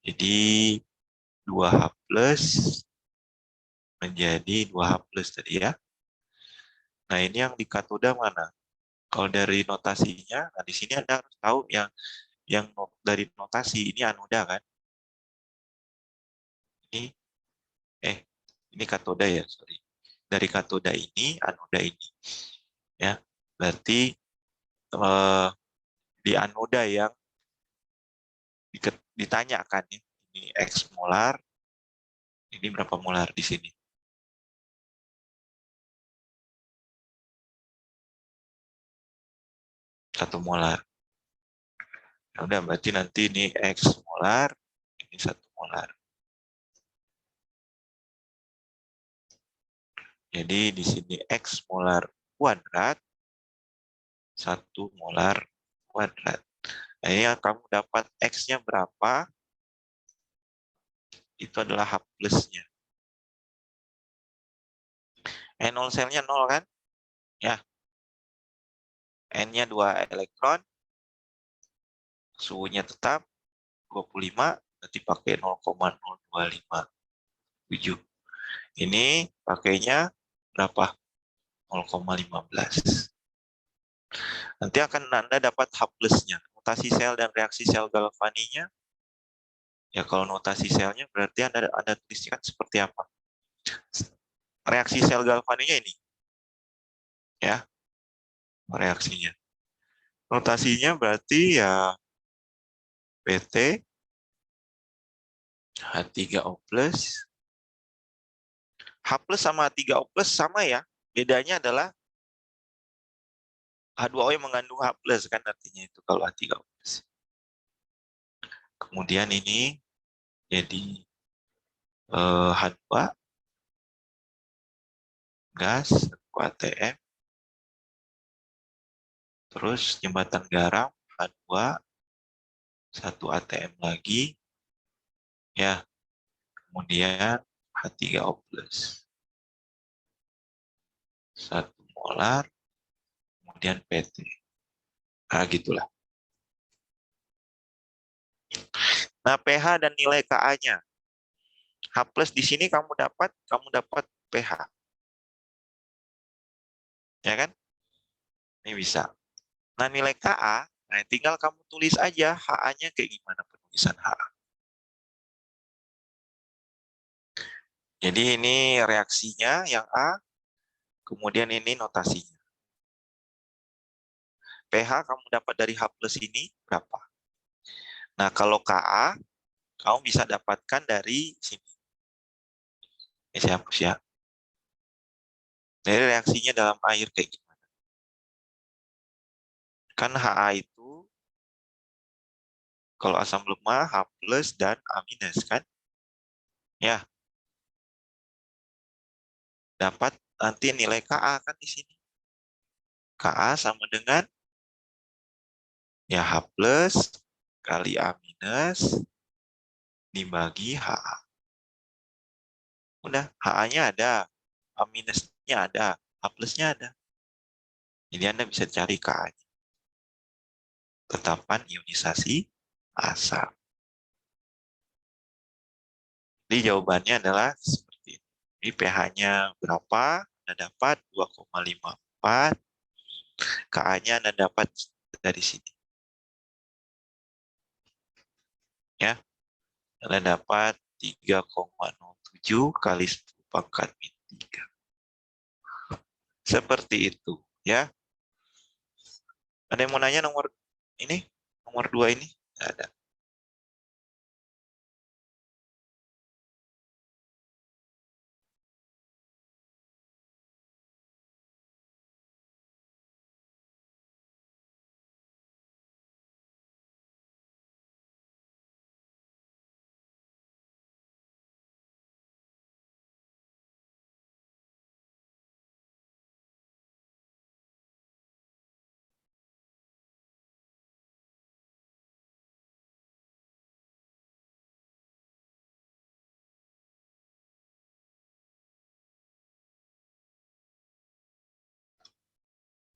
Jadi 2H plus menjadi 2H plus tadi ya. Nah ini yang di katoda mana? Kalau dari notasinya, nah di sini Anda harus tahu yang dari notasi ini anoda kan. Ini ini katoda ya, sorry. Dari katoda ini, anoda ini. Ya, berarti di anoda yang ditanyakan ya, ini X molar, ini berapa molar di sini? Satu molar. Ya udah, berarti nanti ini X molar, ini 1 molar. Jadi di sini X molar kuadrat, 1 molar kuadrat. Nah, ini yang kamu dapat X-nya berapa, itu adalah H plusnya. N0 selnya 0 kan? Ya. N-nya 2 elektron, suhunya tetap 25, berarti pakai 0,0257. Ini pakainya berapa? 0,15. Nanti akan Anda dapat H plusnya. Notasi sel dan reaksi sel galvaninya. Ya kalau notasi selnya berarti Anda tuliskan seperti apa? Reaksi sel galvaninya ini. Ya, reaksinya. Notasinya berarti ya PT H3O plus. H plus sama H3O plus sama ya. Bedanya adalah H2O yang mengandung H plus kan artinya itu kalau H3O plus. Kemudian ini jadi H2 gas, ATM. Terus jembatan garam H2, 1 ATM lagi. Ya. Kemudian H3O plus. 1 molar. Kemudian PT. Nah, gitulah. Nah, pH dan nilai Ka-nya. H plus di sini kamu dapat pH. Ya kan? Ini bisa. Nah, nilai Ka, nah tinggal kamu tulis aja Ha-nya kayak gimana penulisan Ha. Jadi ini reaksinya yang A, kemudian ini notasinya. pH kamu dapat dari H plus ini berapa? Nah, kalau Ka, kamu bisa dapatkan dari sini. Ini saya hapus ya. Dari reaksinya dalam air kayak gimana? Kan Ha itu, kalau asam lemah, H plus dan A minus kan? Ya. Dapat nanti nilai Ka kan di sini. Ka sama dengan ya H plus kali A minus dibagi Ha. Udah, Ha-nya ada, A minusnya ada, A plusnya ada. Jadi Anda bisa cari Ka-nya. Tetapan ionisasi asam. Jadi jawabannya adalah seperti ini. Jadi pH-nya berapa? Anda dapat 2,54. Ka-nya Anda dapat dari sini. Ya. Anda dapat 3,07 kali 10 pangkat min 3. Seperti itu, ya. Ada yang mau nanya nomor ini? Nomor 2 ini? Nggak ada.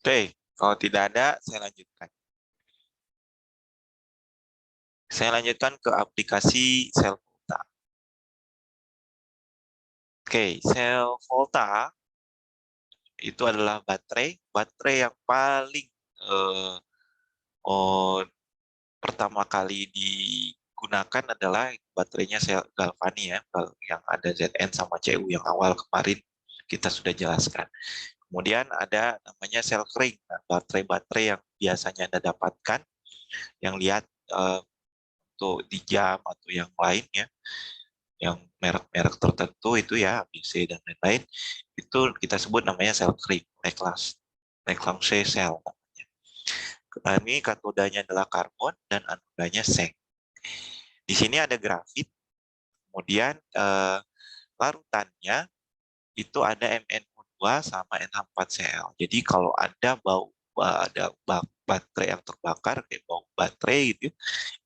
Oke, kalau tidak ada, saya lanjutkan. Saya lanjutkan ke aplikasi sel volta. Oke, sel volta itu adalah baterai yang paling pertama kali digunakan adalah baterainya sel Galvani ya, yang ada Zn sama Cu yang awal kemarin kita sudah jelaskan. Kemudian ada namanya sel kering, baterai-baterai yang biasanya Anda dapatkan, yang lihat untuk di jam atau yang lainnya, yang merek-merek tertentu itu ya, ABC dan lain-lain, itu kita sebut namanya sel kering, Leclanché cell namanya. Ini katodanya adalah karbon dan anodanya seng. Di sini ada grafit, kemudian larutannya itu ada MnO2 sama NH4Cl. Jadi kalau ada baterai yang terbakar kayak bau baterai gitu,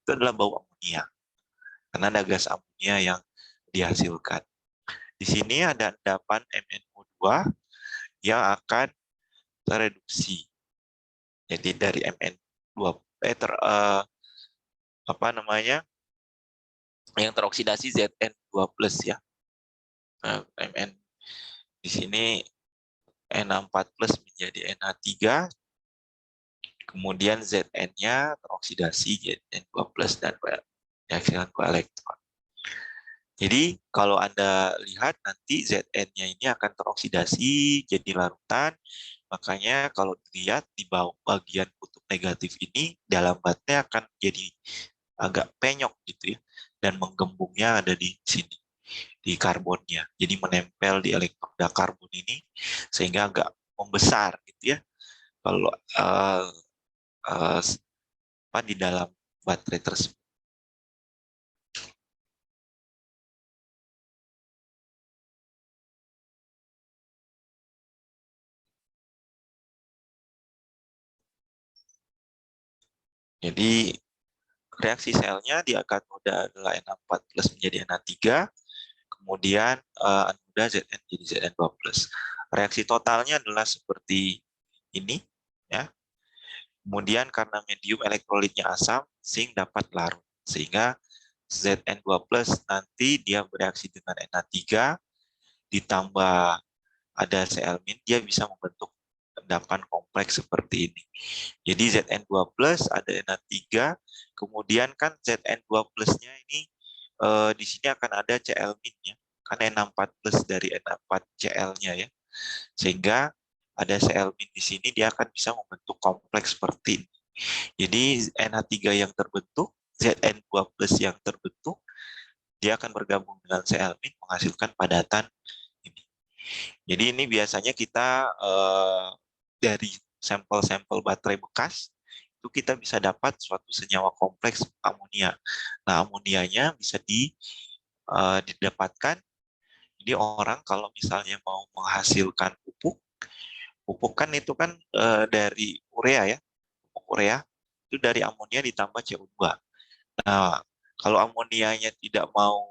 itu adalah bau amonia. Karena ada gas amonia yang dihasilkan. Di sini ada endapan MnO2 yang akan tereduksi. Jadi dari MnO2 yang teroksidasi Zn2+ ya. Mn di sini Na4+ menjadi Na3, kemudian Zn-nya teroksidasi Zn2+ dan dihasilkan 2 elektron. Jadi kalau Anda lihat nanti Zn-nya ini akan teroksidasi jadi larutan, makanya kalau dilihat di bawah bagian kutub negatif ini dalam baterai akan jadi agak penyok gitu ya, dan menggembungnya ada di sini, di karbonnya. Jadi menempel di elektroda karbon ini sehingga agak membesar gitu ya. Kalau di dalam baterai tersebut. Jadi reaksi selnya di katoda adalah Na4+ menjadi Na3, kemudian anoda Zn jadi Zn2+. Reaksi totalnya adalah seperti ini ya. Kemudian karena medium elektrolitnya asam, zinc dapat larut sehingga Zn2+ nanti dia bereaksi dengan Na3 ditambah ada Cl-, dia bisa membentuk endapan kompleks seperti ini. Jadi Zn2+ ada Na3, kemudian kan Zn2+-nya ini di sini akan ada Cl- ya, kan Na4+ dari Na4Cl-nya ya. Sehingga ada Cl- di sini dia akan bisa membentuk kompleks seperti ini. Jadi Na3 yang terbentuk, Zn2+ yang terbentuk, dia akan bergabung dengan Cl- menghasilkan padatan ini. Jadi ini biasanya kita dari sampel-sampel baterai bekas itu kita bisa dapat suatu senyawa kompleks amonia. Nah, amonianya bisa didapatkan. Jadi orang kalau misalnya mau menghasilkan pupuk kan itu kan dari urea ya, pupuk urea itu dari amonia ditambah CO2. Nah, kalau amonianya tidak mau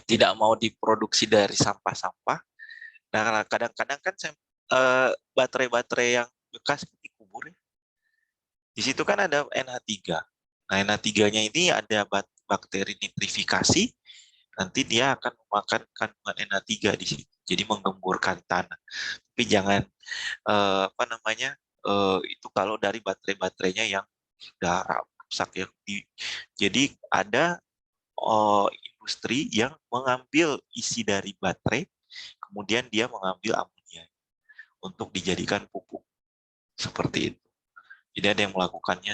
tidak mau diproduksi dari sampah-sampah. Nah, kadang-kadang kan baterai-baterai yang bekas dikubur ya. Di situ kan ada NH3. Nah, NH3-nya ini ada bakteri nitrifikasi, nanti dia akan memakan kandungan NH3 di situ. Jadi menggemburkan tanah. Tapi jangan itu kalau dari baterai-baterainya yang sudah rusak ya. Jadi ada industri yang mengambil isi dari baterai, kemudian dia mengambil amonia untuk dijadikan pupuk seperti itu. Jadi ada yang melakukannya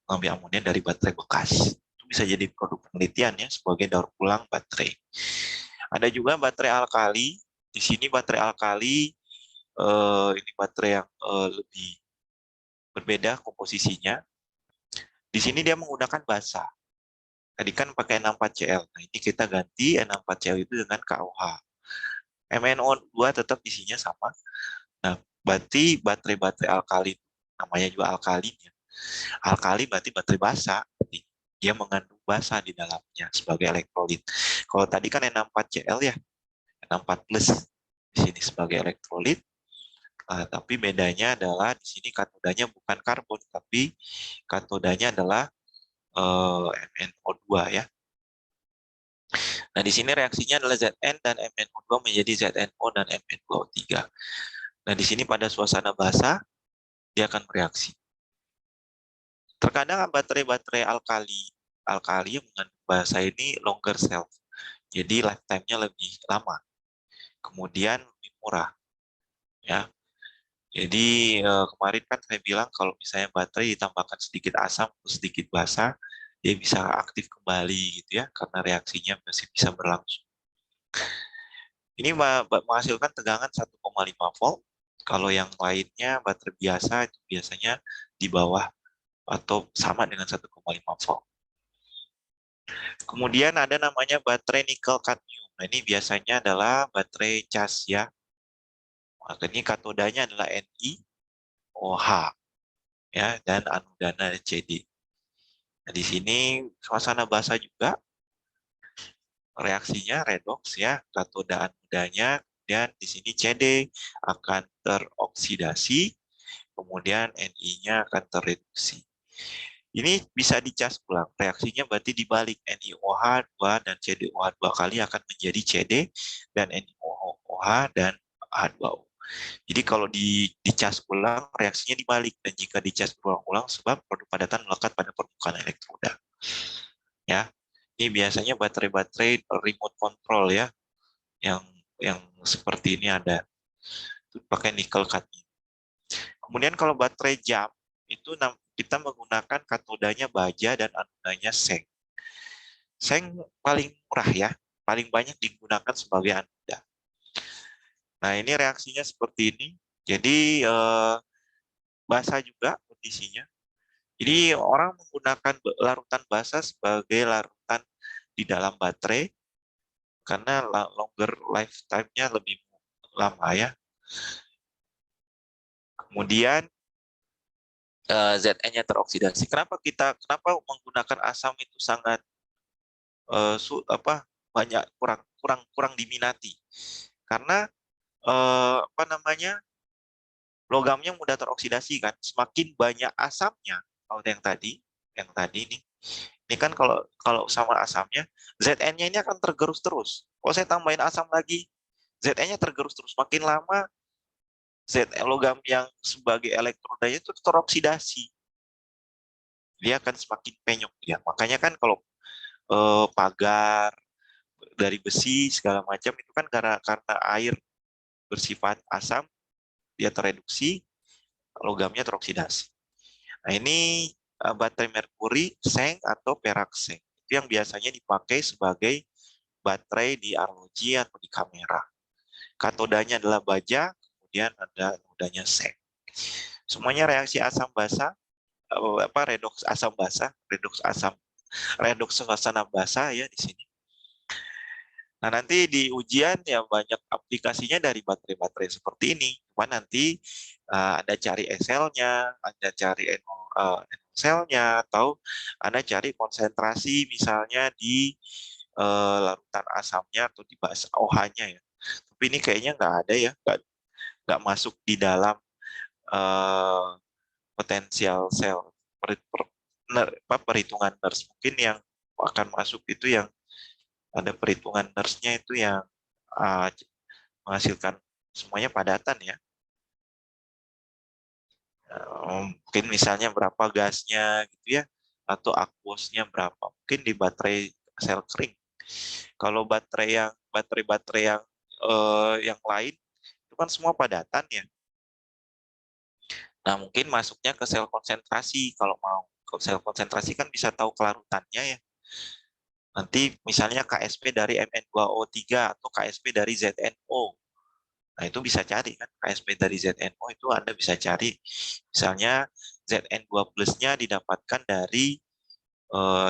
mengambil amonia dari baterai bekas. Itu bisa jadi produk penelitian ya sebagai daur ulang baterai. Ada juga baterai alkali. Di sini baterai alkali ini baterai yang lebih berbeda komposisinya. Di sini dia menggunakan basa. Tadi kan pakai Na4Cl. Nah, ini kita ganti Na4Cl itu dengan KOH. MnO2 tetap isinya sama. Nah, berarti baterai-baterai alkali, namanya juga alkalin ya. Alkali berarti baterai basa. Dia mengandung basa di dalamnya sebagai elektrolit. Kalau tadi kan Na4Cl ya. Na4+ di sini sebagai elektrolit. Tapi bedanya adalah di sini katodanya bukan karbon, tapi katodanya adalah MnO2 ya. Nah, di sini reaksinya adalah Zn dan MnO2 menjadi ZnO dan Mn2O3. Nah, di sini pada suasana basah dia akan bereaksi. Terkadang baterai-baterai alkali yang mengandung basa ini longer shelf. Jadi lifetime-nya lebih lama. Kemudian lebih murah. Ya. Jadi kemarin kan saya bilang kalau misalnya baterai ditambahkan sedikit asam atau sedikit basa, dia bisa aktif kembali gitu ya, karena reaksinya masih bisa berlangsung. Ini menghasilkan tegangan 1,5 volt. Kalau yang lainnya baterai biasa itu biasanya di bawah atau sama dengan 1,5 volt. Kemudian ada namanya baterai nikel kadmium. Nah, ini biasanya adalah baterai cas ya. Ini katodanya adalah NiOH ya, dan anodanya Cd. Nah, di sini suasana basah juga reaksinya redoks ya, katoda anodanya, dan di sini Cd akan teroksidasi, kemudian Ni-nya akan tereduksi. Ini bisa dicas ulang. Reaksinya berarti dibalik, NiOH2 dan CdOH2 kali akan menjadi Cd dan NiOH dan H2O. Jadi kalau dicas ulang, reaksinya dibalik. Dan jika dicas ulang-ulang, sebab produk padatan melekat pada permukaan elektroda. Ya, ini biasanya baterai-baterai remote control ya, yang seperti ini ada. Itu pakai nikel kadmium. Kemudian kalau baterai jam, itu kita menggunakan katodanya baja dan anodanya seng. Seng paling murah ya, paling banyak digunakan sebagai anoda. Nah, ini reaksinya seperti ini. Jadi basa juga kondisinya. Jadi orang menggunakan larutan basa sebagai larutan di dalam baterai karena longer lifetime-nya lebih lama ya. Kemudian Zn-nya teroksidasi. Kenapa menggunakan asam itu sangat banyak kurang diminati? Karena logamnya mudah teroksidasi kan. Semakin banyak asamnya, kalau yang tadi ini kan kalau sama asamnya, Zn-nya ini akan tergerus terus. Kalau saya tambahin asam lagi, Zn-nya tergerus terus. Makin lama logam yang sebagai elektrodanya itu teroksidasi. Dia akan semakin penyok ya. Makanya kan kalau pagar dari besi segala macam itu kan karena air bersifat asam, dia tereduksi, logamnya teroksidasi. Nah, ini baterai merkuri, seng atau perak seng. Itu yang biasanya dipakai sebagai baterai di arloji atau di kamera. Katodanya adalah baja, kemudian ada anodanya seng. Semuanya reaksi asam basa, redoks asam basa, redoks suasana basa ya di sini. Nah, nanti di ujian ya banyak aplikasinya dari baterai-baterai seperti ini. Cuma nanti ada cari SL-nya, ada cari NO-cell-nya, atau Anda cari konsentrasi misalnya di larutan asamnya atau di basa OH-nya ya. Tapi ini kayaknya nggak ada ya, nggak masuk di dalam potensial sel perhitungan NERS. Mungkin yang akan masuk itu yang ada perhitungan NERS-nya itu yang menghasilkan semuanya padatan ya. Mungkin misalnya berapa gasnya gitu ya, atau aquosnya berapa. Mungkin di baterai sel kering. Kalau baterai yang lain itu kan semua padatan ya. Nah, mungkin masuknya ke sel konsentrasi kalau mau. Kalau sel konsentrasi kan bisa tahu kelarutannya ya. Nanti misalnya KSP dari Mn2O3 atau KSP dari ZnO. Nah, itu bisa cari kan, KSP dari ZnO itu Anda bisa cari. Misalnya Zn2+-nya didapatkan dari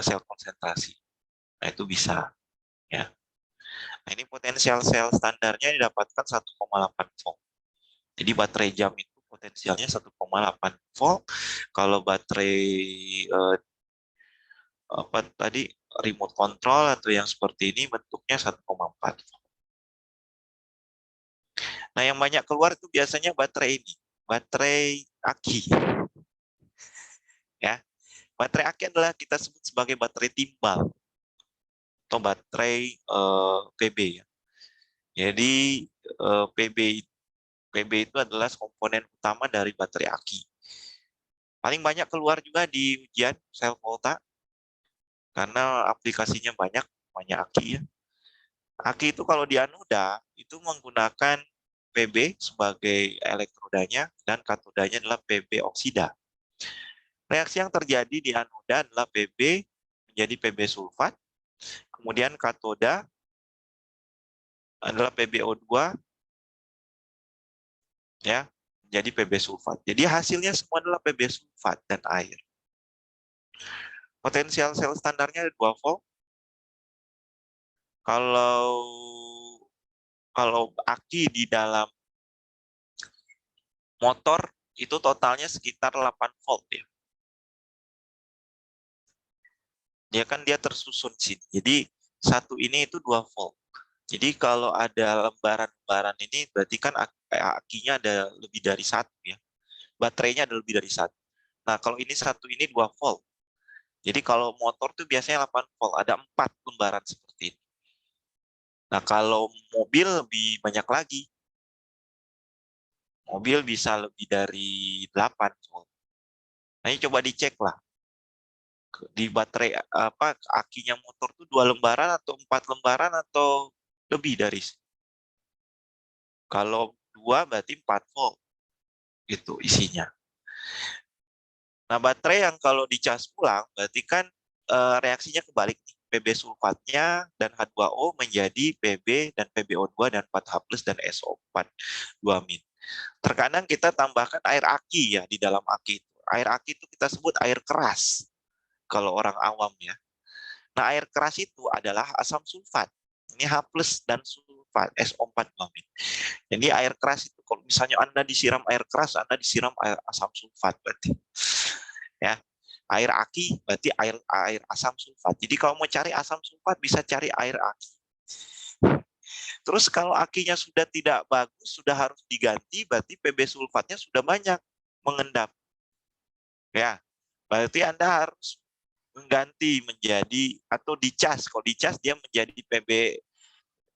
sel konsentrasi. Nah, itu bisa. Ya. Nah, ini potensial sel standarnya didapatkan 1,8 volt. Jadi baterai jam itu potensialnya 1,8 volt. Kalau baterai remote control atau yang seperti ini bentuknya 1,4 volt. Nah, yang banyak keluar itu biasanya baterai ini, baterai aki. Ya, baterai aki adalah kita sebut sebagai baterai timbal atau baterai PB ya. Jadi PB itu adalah komponen utama dari baterai aki. Paling banyak keluar juga di ujian sel volta karena aplikasinya banyak aki ya. Aki itu kalau di anoda itu menggunakan PB sebagai elektrodanya dan katodanya adalah PB oksida. Reaksi yang terjadi di anoda adalah PB menjadi PB sulfat, kemudian katoda adalah PbO2 ya, menjadi PB sulfat. Jadi hasilnya semua adalah PB sulfat dan air. Potensial sel standarnya ada 2 volt. Kalau aki di dalam motor itu totalnya sekitar 8 volt ya. Dia tersusun sini. Jadi satu ini itu 2 volt. Jadi kalau ada lembaran-lembaran ini berarti kan akinya ada lebih dari 1 ya. Baterainya ada lebih dari 1. Nah, kalau ini satu ini 2 volt. Jadi kalau motor tuh biasanya 8 volt, ada 4 lembaran seperti ini. Nah, kalau mobil lebih banyak lagi. Mobil bisa lebih dari 8 volt. Nah, ini coba dicek lah. Di baterai akinya motor tuh 2 lembaran atau 4 lembaran atau lebih dari. Kalau 2 berarti 4 volt. Itu isinya. Nah, baterai yang kalau dicas ulang berarti kan reaksinya kebalik nih. PB sulfatnya dan H2O menjadi PB dan PbO2 dan 4H+ dan SO4 2-. Terkadang kita tambahkan air aki ya di dalam aki itu. Air aki itu kita sebut air keras kalau orang awam ya. Nah, air keras itu adalah asam sulfat. Ini H+ dan sulfat SO4 2-. Jadi air keras itu kalau misalnya Anda disiram air keras, Anda disiram air asam sulfat berarti. Ya. Air aki berarti air asam sulfat. Jadi kalau mau cari asam sulfat bisa cari air aki. Terus kalau akinya sudah tidak bagus, sudah harus diganti, berarti PB sulfatnya sudah banyak mengendap. Ya, berarti Anda harus mengganti menjadi atau dicas. Kalau dicas dia menjadi PB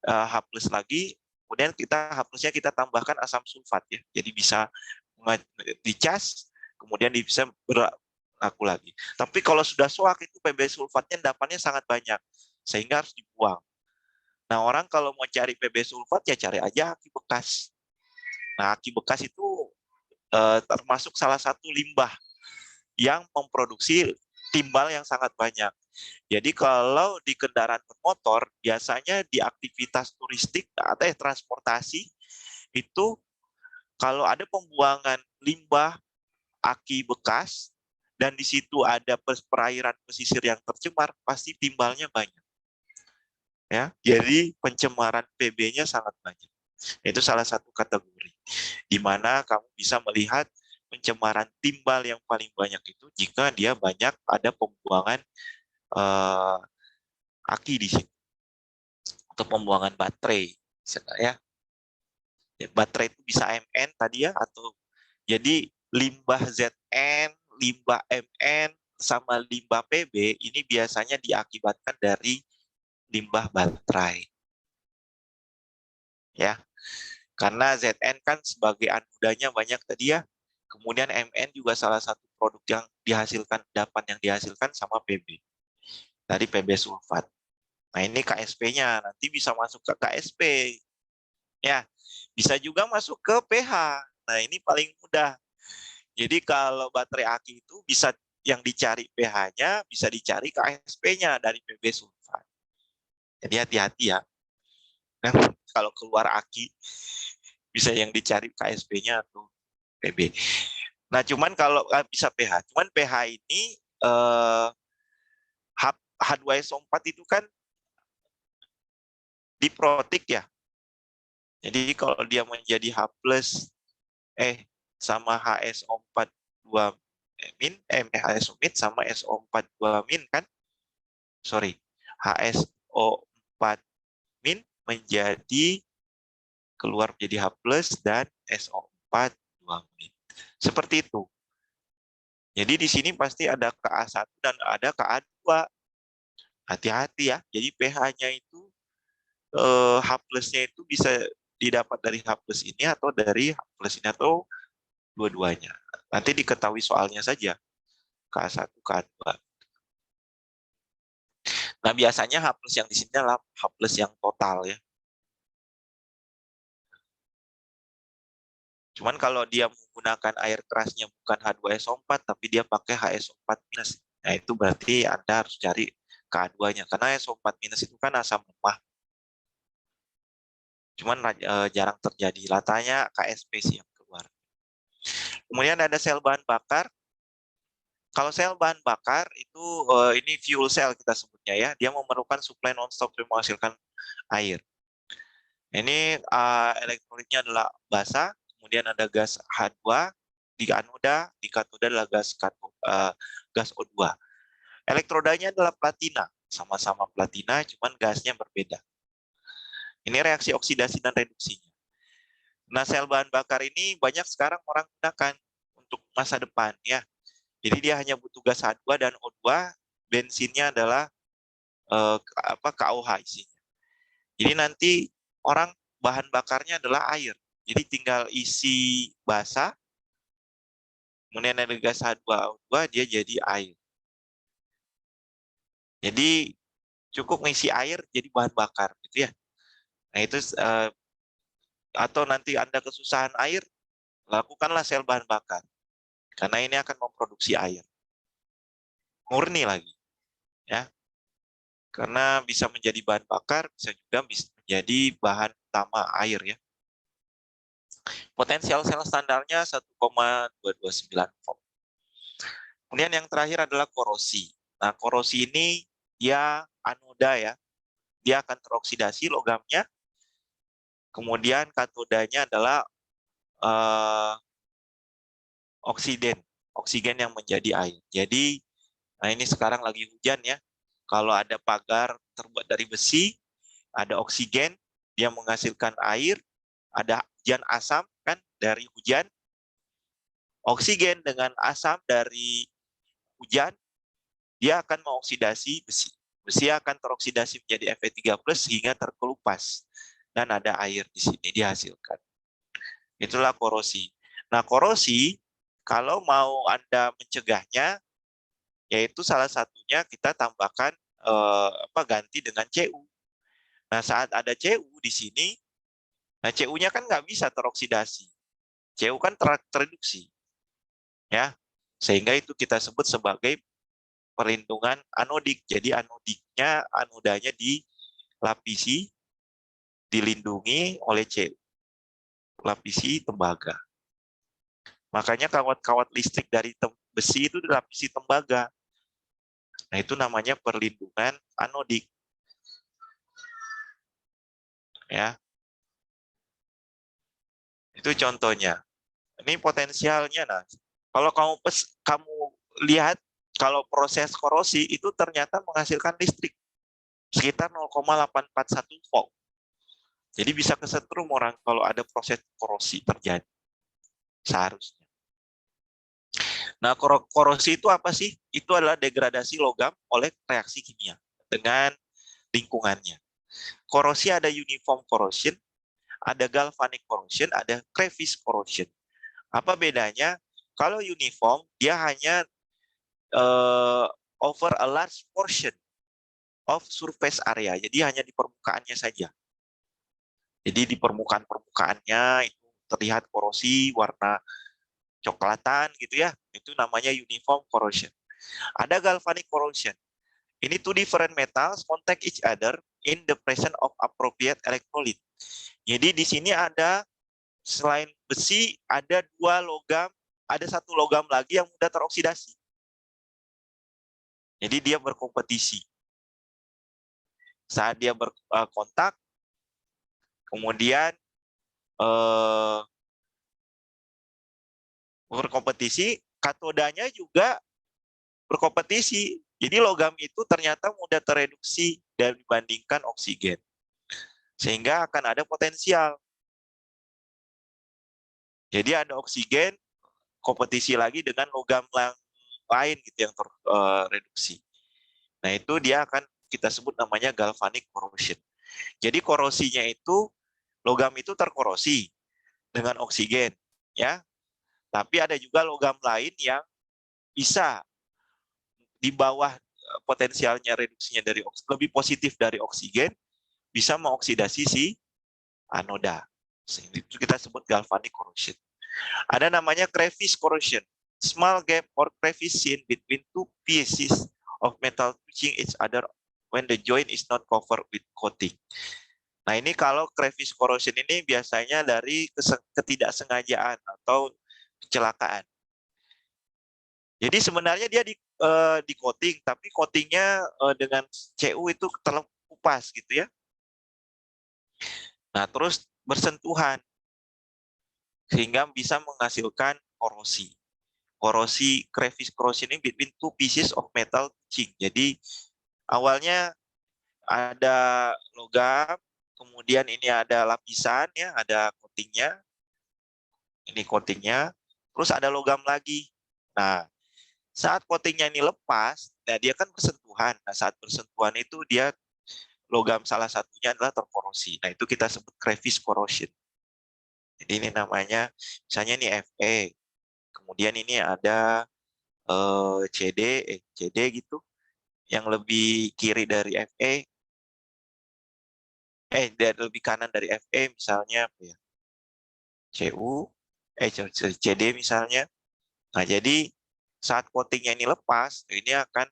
H+ lagi, kemudian H+-nya kita tambahkan asam sulfat ya. Jadi bisa dicas, kemudian bisa berlaku lagi. Tapi kalau sudah soak itu PB sulfatnya endapannya sangat banyak sehingga harus dibuang. Nah, orang kalau mau cari PB sulfat ya cari aja aki bekas. Nah, aki bekas itu termasuk salah satu limbah yang memproduksi timbal yang sangat banyak. Jadi kalau di kendaraan bermotor biasanya di aktivitas turistik atau transportasi itu kalau ada pembuangan limbah aki bekas dan di situ ada perairan pesisir yang tercemar, pasti timbalnya banyak. Ya, jadi pencemaran PB-nya sangat banyak. Itu salah satu kategori di mana kamu bisa melihat pencemaran timbal yang paling banyak itu jika dia banyak ada pembuangan aki di situ atau pembuangan baterai, ya. Baterai itu bisa Mn tadi ya, atau jadi limbah Zn, limbah Mn sama limbah PB ini biasanya diakibatkan dari limbah baterai. Ya. Karena Zn kan sebagai anodanya banyak tadi ya. Kemudian Mn juga salah satu produk yang dihasilkan, yang dihasilkan sama PB. Dari PB sulfat. Nah, ini KSP-nya nanti bisa masuk ke KSP. Ya. Bisa juga masuk ke pH. Nah, ini paling mudah. Jadi kalau baterai aki itu bisa yang dicari pH-nya, bisa dicari KSP-nya dari PB sulfat. Jadi hati-hati ya. Dan kalau keluar aki, bisa yang dicari KSP-nya atau PB. Nah, cuman kalau bisa pH. Cuman pH ini H2SO4 itu kan diprotik ya. Jadi kalau dia menjadi H+ sama HSO4 2- HSO- sama SO4 2- kan? Sorry. HSO4- menjadi keluar menjadi H+ dan SO4 2 menit. Seperti itu. Jadi di sini pasti ada Ka1 dan ada Ka2. Hati-hati ya. Jadi pH-nya itu H+-nya itu bisa didapat dari H+ ini atau dari H+ ini atau dua-duanya. Nanti diketahui soalnya saja. Ka1, Ka2. Nah, biasanya H+ yang di sini adalah H+ yang total ya. Cuman kalau dia menggunakan air kerasnya bukan H2SO4 tapi dia pakai HSO4-, nah itu berarti Anda harus cari Ka2-nya karena SO4- itu kan asam lemah. Cuman jarang terjadi. Latanya KSP sih yang keluar. Kemudian ada sel bahan bakar. Kalau sel bahan bakar itu ini fuel cell kita sebutnya ya. Dia memerlukan suplai non-stop untuk menghasilkan air. Ini elektrolitnya adalah basa, kemudian ada gas H2 di anoda, di katoda adalah gas O2. Elektrodanya adalah platina, sama-sama platina, cuman gasnya berbeda. Ini reaksi oksidasi dan reduksinya. Nah, sel bahan bakar ini banyak sekarang orang gunakan untuk masa depan ya. Jadi dia hanya butuh gas H2 dan O2, bensinnya adalah KOH isinya. Jadi nanti orang bahan bakarnya adalah air. Jadi tinggal isi basa, kemudian ada gas H2O2, dia jadi air. Jadi cukup mengisi air jadi bahan bakar gitu ya. Nah itu atau nanti Anda kesusahan air, lakukanlah sel bahan bakar. Karena ini akan memproduksi air. Murni lagi. Ya. Karena bisa menjadi bahan bakar, bisa juga menjadi bahan utama air ya. Potensial sel standarnya 1,229 volt. Kemudian yang terakhir adalah korosi. Nah, korosi ini dia anoda ya. Dia akan teroksidasi logamnya. Kemudian katodanya adalah oksigen yang menjadi air. Jadi, nah ini sekarang lagi hujan ya. Kalau ada pagar terbuat dari besi, ada oksigen, dia menghasilkan air, ada hujan asam kan dari hujan, oksigen dengan asam dari hujan, dia akan mengoksidasi besi. Besi akan teroksidasi menjadi Fe3+ sehingga terkelupas. Dan ada air di sini dihasilkan. Itulah korosi. Nah, korosi, kalau mau Anda mencegahnya, yaitu salah satunya kita tambahkan ganti dengan Cu. Nah, saat ada Cu di sini, nah Cu-nya kan nggak bisa teroksidasi. Cu kan tereduksi. Ya, sehingga itu kita sebut sebagai perlindungan anodik. Jadi anodanya dilapisi, dilindungi oleh Cu. Lapisi tembaga. Makanya kawat-kawat listrik dari besi itu dilapisi tembaga. Nah, itu namanya perlindungan anodik. Ya. Itu contohnya. Ini potensialnya. Nah, kalau kamu lihat kalau proses korosi itu ternyata menghasilkan listrik sekitar 0,841 volt. Jadi bisa kesetrum orang kalau ada proses korosi terjadi. Seharusnya. Nah, korosi itu apa sih? Itu adalah degradasi logam oleh reaksi kimia dengan lingkungannya. Korosi ada uniform corrosion, ada galvanic corrosion, ada crevice corrosion. Apa bedanya? Kalau uniform, dia hanya over a large portion of surface area. Jadi hanya di permukaannya saja. Jadi di permukaannya itu terlihat korosi warna coklatan gitu ya. Itu namanya uniform corrosion. Ada galvanic corrosion. Ini two different metals contact each other in the presence of appropriate electrolyte. Jadi di sini ada selain besi ada dua logam, ada satu logam lagi yang mudah teroksidasi. Jadi dia berkompetisi. Saat dia berkontak, kemudian berkompetisi, katodanya juga berkompetisi. Jadi logam itu ternyata mudah tereduksi dibandingkan oksigen. Sehingga akan ada potensial. Jadi ada oksigen kompetisi lagi dengan logam lain gitu yang terreduksi. Nah, itu dia akan kita sebut namanya galvanic corrosion. Jadi korosinya itu logam itu terkorosi dengan oksigen, ya. Tapi ada juga logam lain yang bisa di bawah potensialnya reduksinya dari lebih positif dari oksigen, bisa mengoksidasi si anoda. Itu kita sebut galvanic corrosion. Ada namanya crevice corrosion. Small gap or crevice seen between two pieces of metal touching each other when the joint is not covered with coating. Nah, ini kalau crevice corrosion ini biasanya dari ketidaksengajaan atau kecelakaan. Jadi sebenarnya dia di coating, tapi coatingnya dengan CU itu terlepas gitu ya. Nah, terus bersentuhan sehingga bisa menghasilkan korosi. Korosi crevice corrosion ini between two pieces of metal touching. Jadi awalnya ada logam, kemudian ini ada lapisan ya, ada coatingnya. Ini coatingnya, terus ada logam lagi. Nah, saat coatingnya ini lepas, nah dia kan bersentuhan. Nah, saat bersentuhan itu dia logam salah satunya adalah terkorosi. Nah, itu kita sebut crevice corrosion. Jadi ini namanya, misalnya ini Fe, kemudian ini ada CD gitu, yang lebih kiri dari Fe, lebih kanan dari Fe, misalnya CU, CD misalnya. Nah, jadi saat coatingnya ini lepas, ini akan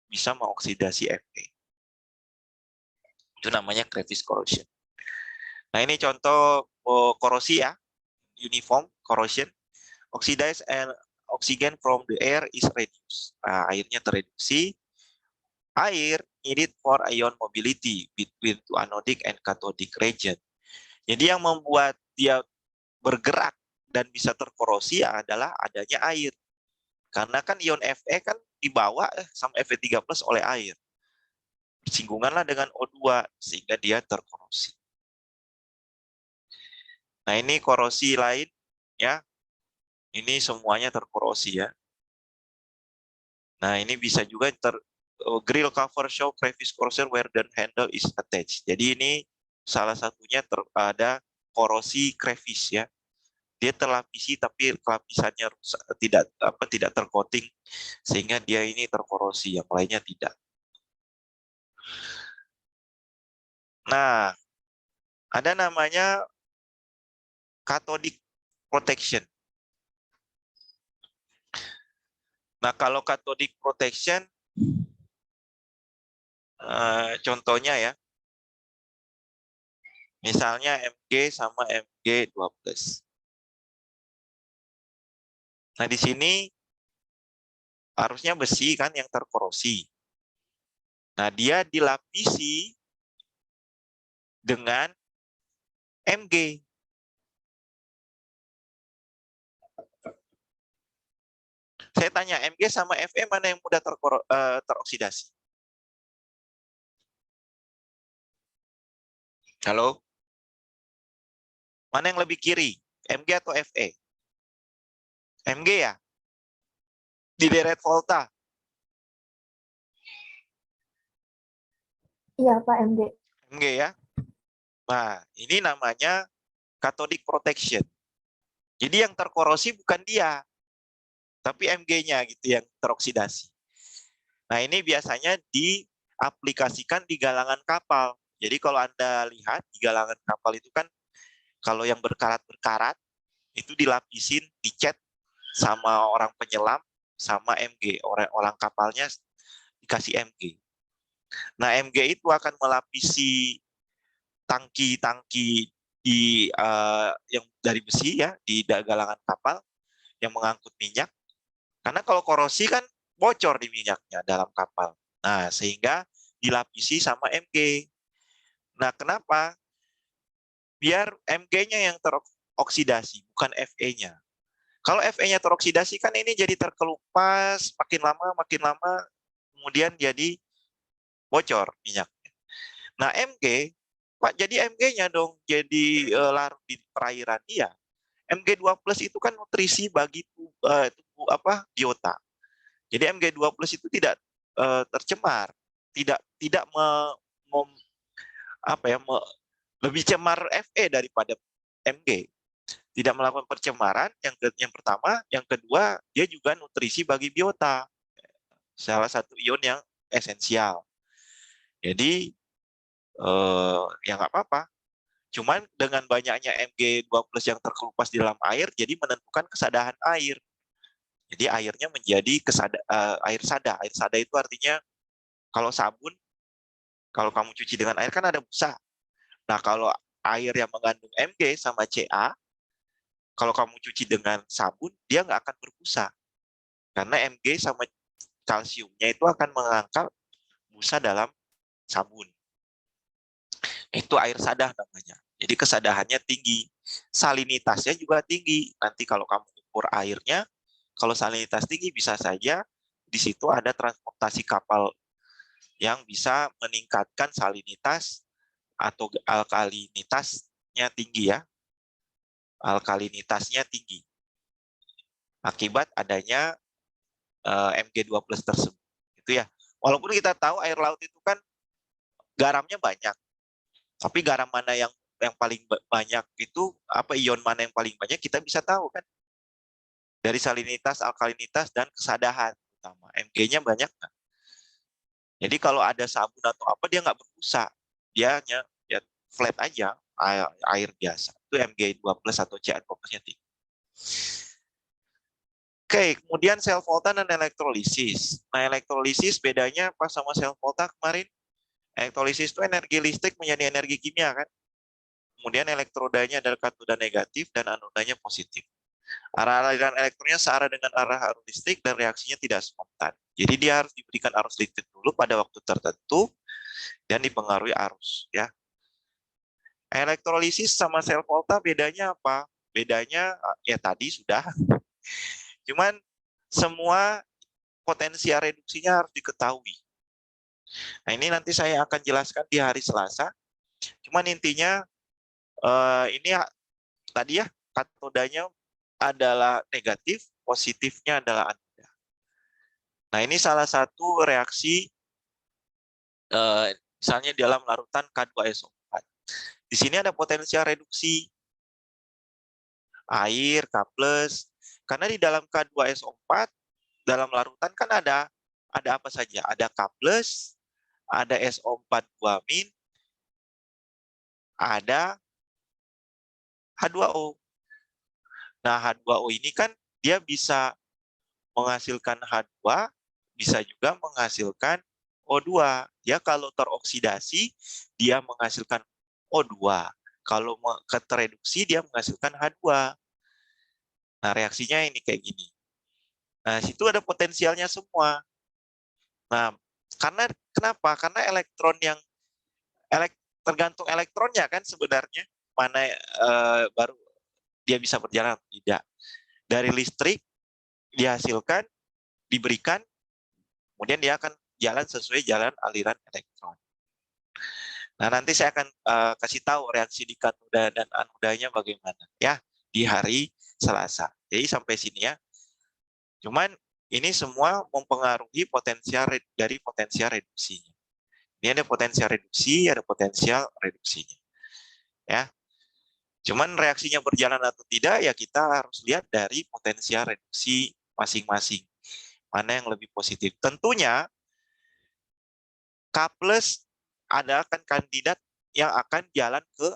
bisa mengoksidasi Fe. Itu namanya crevice corrosion. Nah, ini contoh korosi ya, uniform corrosion. Oxidize and oxygen from the air is reduced. Nah, airnya tereduksi. Air needed for ion mobility between two anodic and cathodic region. Jadi yang membuat dia bergerak dan bisa terkorosi adalah adanya air. Karena kan ion Fe kan dibawa sama Fe3+ oleh air. Bersinggunganlah dengan O2 sehingga dia terkorosi. Nah, ini korosi lain ya. Ini semuanya terkorosi ya. Nah, ini bisa juga grill cover show crevice corrosion where the handle is attached. Jadi ini salah satunya ada korosi crevice ya. Dia terlapisi tapi lapisannya tidak tercoating sehingga dia ini terkorosi, yang lainnya tidak. Nah, ada namanya cathodic protection. Nah, kalau cathodic protection, contohnya ya, misalnya Mg sama Mg12. Nah, di sini harusnya besi kan yang terkorosi. Nah, dia dilapisi dengan Mg. Saya tanya, Mg sama Fe mana yang mudah teroksidasi? Halo? Mana yang lebih kiri? Mg atau Fe? Mg ya? Di deret volta. Iya, Pak, MD. Mg ya? Nah, ini namanya cathodic protection. Jadi yang terkorosi bukan dia, tapi Mg-nya gitu yang teroksidasi. Nah, ini biasanya diaplikasikan di galangan kapal. Jadi kalau Anda lihat di galangan kapal itu kan kalau yang berkarat-berkarat itu dilapisin, dicat sama orang penyelam sama Mg. Orang kapalnya dikasih Mg. Nah, Mg itu akan melapisi tangki-tangki yang dari besi ya di galangan kapal yang mengangkut minyak. Karena kalau korosi kan bocor di minyaknya dalam kapal. Nah, sehingga dilapisi sama Mg. Nah, kenapa? Biar Mg-nya yang teroksidasi, bukan Fe-nya. Kalau Fe-nya teroksidasi kan ini jadi terkelupas, makin lama, kemudian jadi bocor minyaknya. Nah, Mg, Pak, jadi Mg-nya dong jadi larut di perairan. Iya. Mg2+ itu kan nutrisi bagi tubuh biota. Jadi Mg2+ itu tidak tercemar, tidak lebih cemar Fe daripada Mg. Tidak melakukan pencemaran, yang pertama, yang kedua dia juga nutrisi bagi biota. Salah satu ion yang esensial. Jadi ya nggak apa-apa. Cuman dengan banyaknya Mg2+ yang terkelupas di dalam air, jadi menentukan kesadahan air. Jadi airnya menjadi air sada. Air sada itu artinya kalau sabun, kalau kamu cuci dengan air kan ada busa. Nah, kalau air yang mengandung Mg sama Ca, kalau kamu cuci dengan sabun, dia nggak akan berbusa. Karena Mg sama kalsiumnya itu akan mengangkat busa dalam sabun. Itu air sadah namanya. Jadi kesadahannya tinggi. Salinitasnya juga tinggi. Nanti kalau kamu ukur airnya, kalau salinitas tinggi bisa saja di situ ada transportasi kapal yang bisa meningkatkan salinitas atau alkalinitasnya tinggi ya. Alkalinitasnya tinggi. Akibat adanya Mg2+ tersebut. Itu ya. Walaupun kita tahu air laut itu kan garamnya banyak. Tapi garam mana yang paling banyak itu, ion mana yang paling banyak kita bisa tahu kan. Dari salinitas, alkalinitas, dan kesadahan utama. Mg-nya banyak kan? Jadi kalau ada sabun atau apa, dia nggak berbusa. Dia hanya ya, flat aja, air biasa. Itu Mg2+ atau Ca2+-nya tinggi. Oke, kemudian sel volta dan elektrolisis. Nah, elektrolisis bedanya apa sama sel volta kemarin? Elektrolisis itu energi listrik menjadi energi kimia kan? Kemudian elektrodanya adalah katoda negatif dan anodanya positif. Arah aliran elektronnya searah dengan arah arus listrik dan reaksinya tidak spontan. Jadi dia harus diberikan arus listrik dulu pada waktu tertentu dan dipengaruhi arus. Ya. Elektrolisis sama sel volta bedanya apa? Bedanya ya tadi sudah. Cuman semua potensial reduksinya harus diketahui. Nah ini nanti saya akan jelaskan di hari Selasa. Cuman intinya ini tadi ya katodanya adalah negatif, positifnya adalah anoda. Nah ini salah satu reaksi misalnya dalam larutan K2SO4. Di sini ada potensial reduksi air K+, karena di dalam K2SO4 dalam larutan kan ada apa saja? Ada K+, ada SO4 2-, ada H2O. Nah, H2O ini kan dia bisa menghasilkan H2, bisa juga menghasilkan O2. Dia kalau teroksidasi, dia menghasilkan O2. Kalau tereduksi, dia menghasilkan H2. Nah, reaksinya ini kayak gini. Nah, situ ada potensialnya semua. Nah, kenapa? Karena elektron yang tergantung elektronnya kan sebenarnya mana baru dia bisa berjalan atau tidak. Dari listrik dihasilkan, diberikan, kemudian dia akan jalan sesuai jalan aliran elektron. Nah, nanti saya akan kasih tahu reaksi di katoda dan anodanya bagaimana ya di hari Selasa. Jadi sampai sini ya. Cuman ini semua mempengaruhi potensial dari potensial reduksinya. Ini ada potensial reduksi, ada potensial reduksinya. Ya. Cuman reaksinya berjalan atau tidak ya kita harus lihat dari potensial reduksi masing-masing. Mana yang lebih positif. Tentunya K+ ada kan kandidat yang akan jalan ke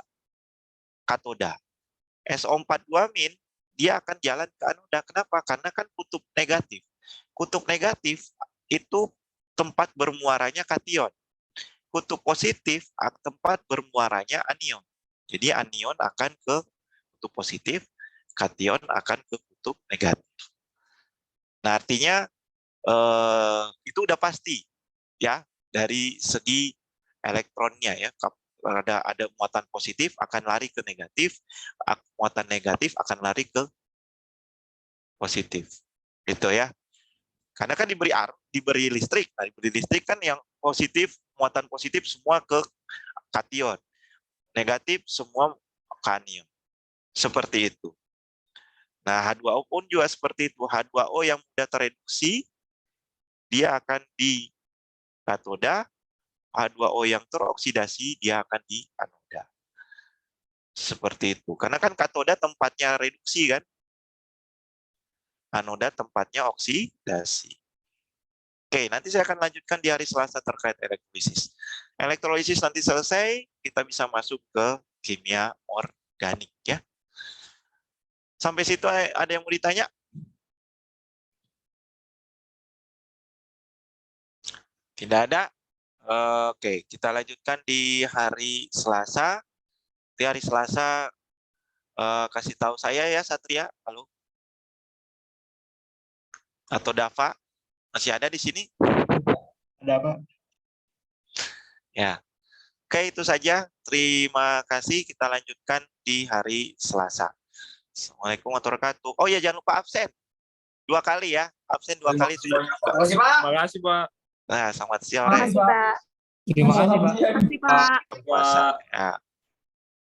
katoda. SO4 2- dia akan jalan ke anoda. Kenapa? Karena kan kutub negatif. Kutub negatif itu tempat bermuaranya kation. Kutub positif tempat bermuaranya anion. Jadi anion akan ke kutub positif, kation akan ke kutub negatif. Nah, artinya itu udah pasti ya dari segi elektronnya ya. Ada muatan positif akan lari ke negatif, muatan negatif akan lari ke positif. Gitu ya. Karena kan diberi listrik. Nah, diberi listrik kan yang positif, muatan positif semua ke kation. Negatif semua ke anion. Seperti itu. Nah, H2O pun juga seperti itu. H2O yang mudah tereduksi, dia akan di katoda. H2O yang teroksidasi, dia akan di anoda. Seperti itu. Karena kan katoda tempatnya reduksi kan. Anoda tempatnya oksidasi. Oke, nanti saya akan lanjutkan di hari Selasa terkait elektrolisis. Elektrolisis nanti selesai, kita bisa masuk ke kimia organik ya. Sampai situ ada yang mau ditanya? Tidak ada? Oke, kita lanjutkan di hari Selasa. Di hari Selasa, kasih tahu saya ya Satria, halo. Atau Dava, masih ada di sini? Ada Pak. Ya. Oke, itu saja. Terima kasih. Kita lanjutkan di hari Selasa. Assalamualaikum warahmatullahi wabarakatuh. Oh ya, jangan lupa absen. 2 kali ya. Absen 2 kali sudah. Terima kasih Pak. Terima kasih Pak. Nah, selamat siang. Makasih, Pak. Terima kasih Pak. Makasih, Pak. Puasa. Ya.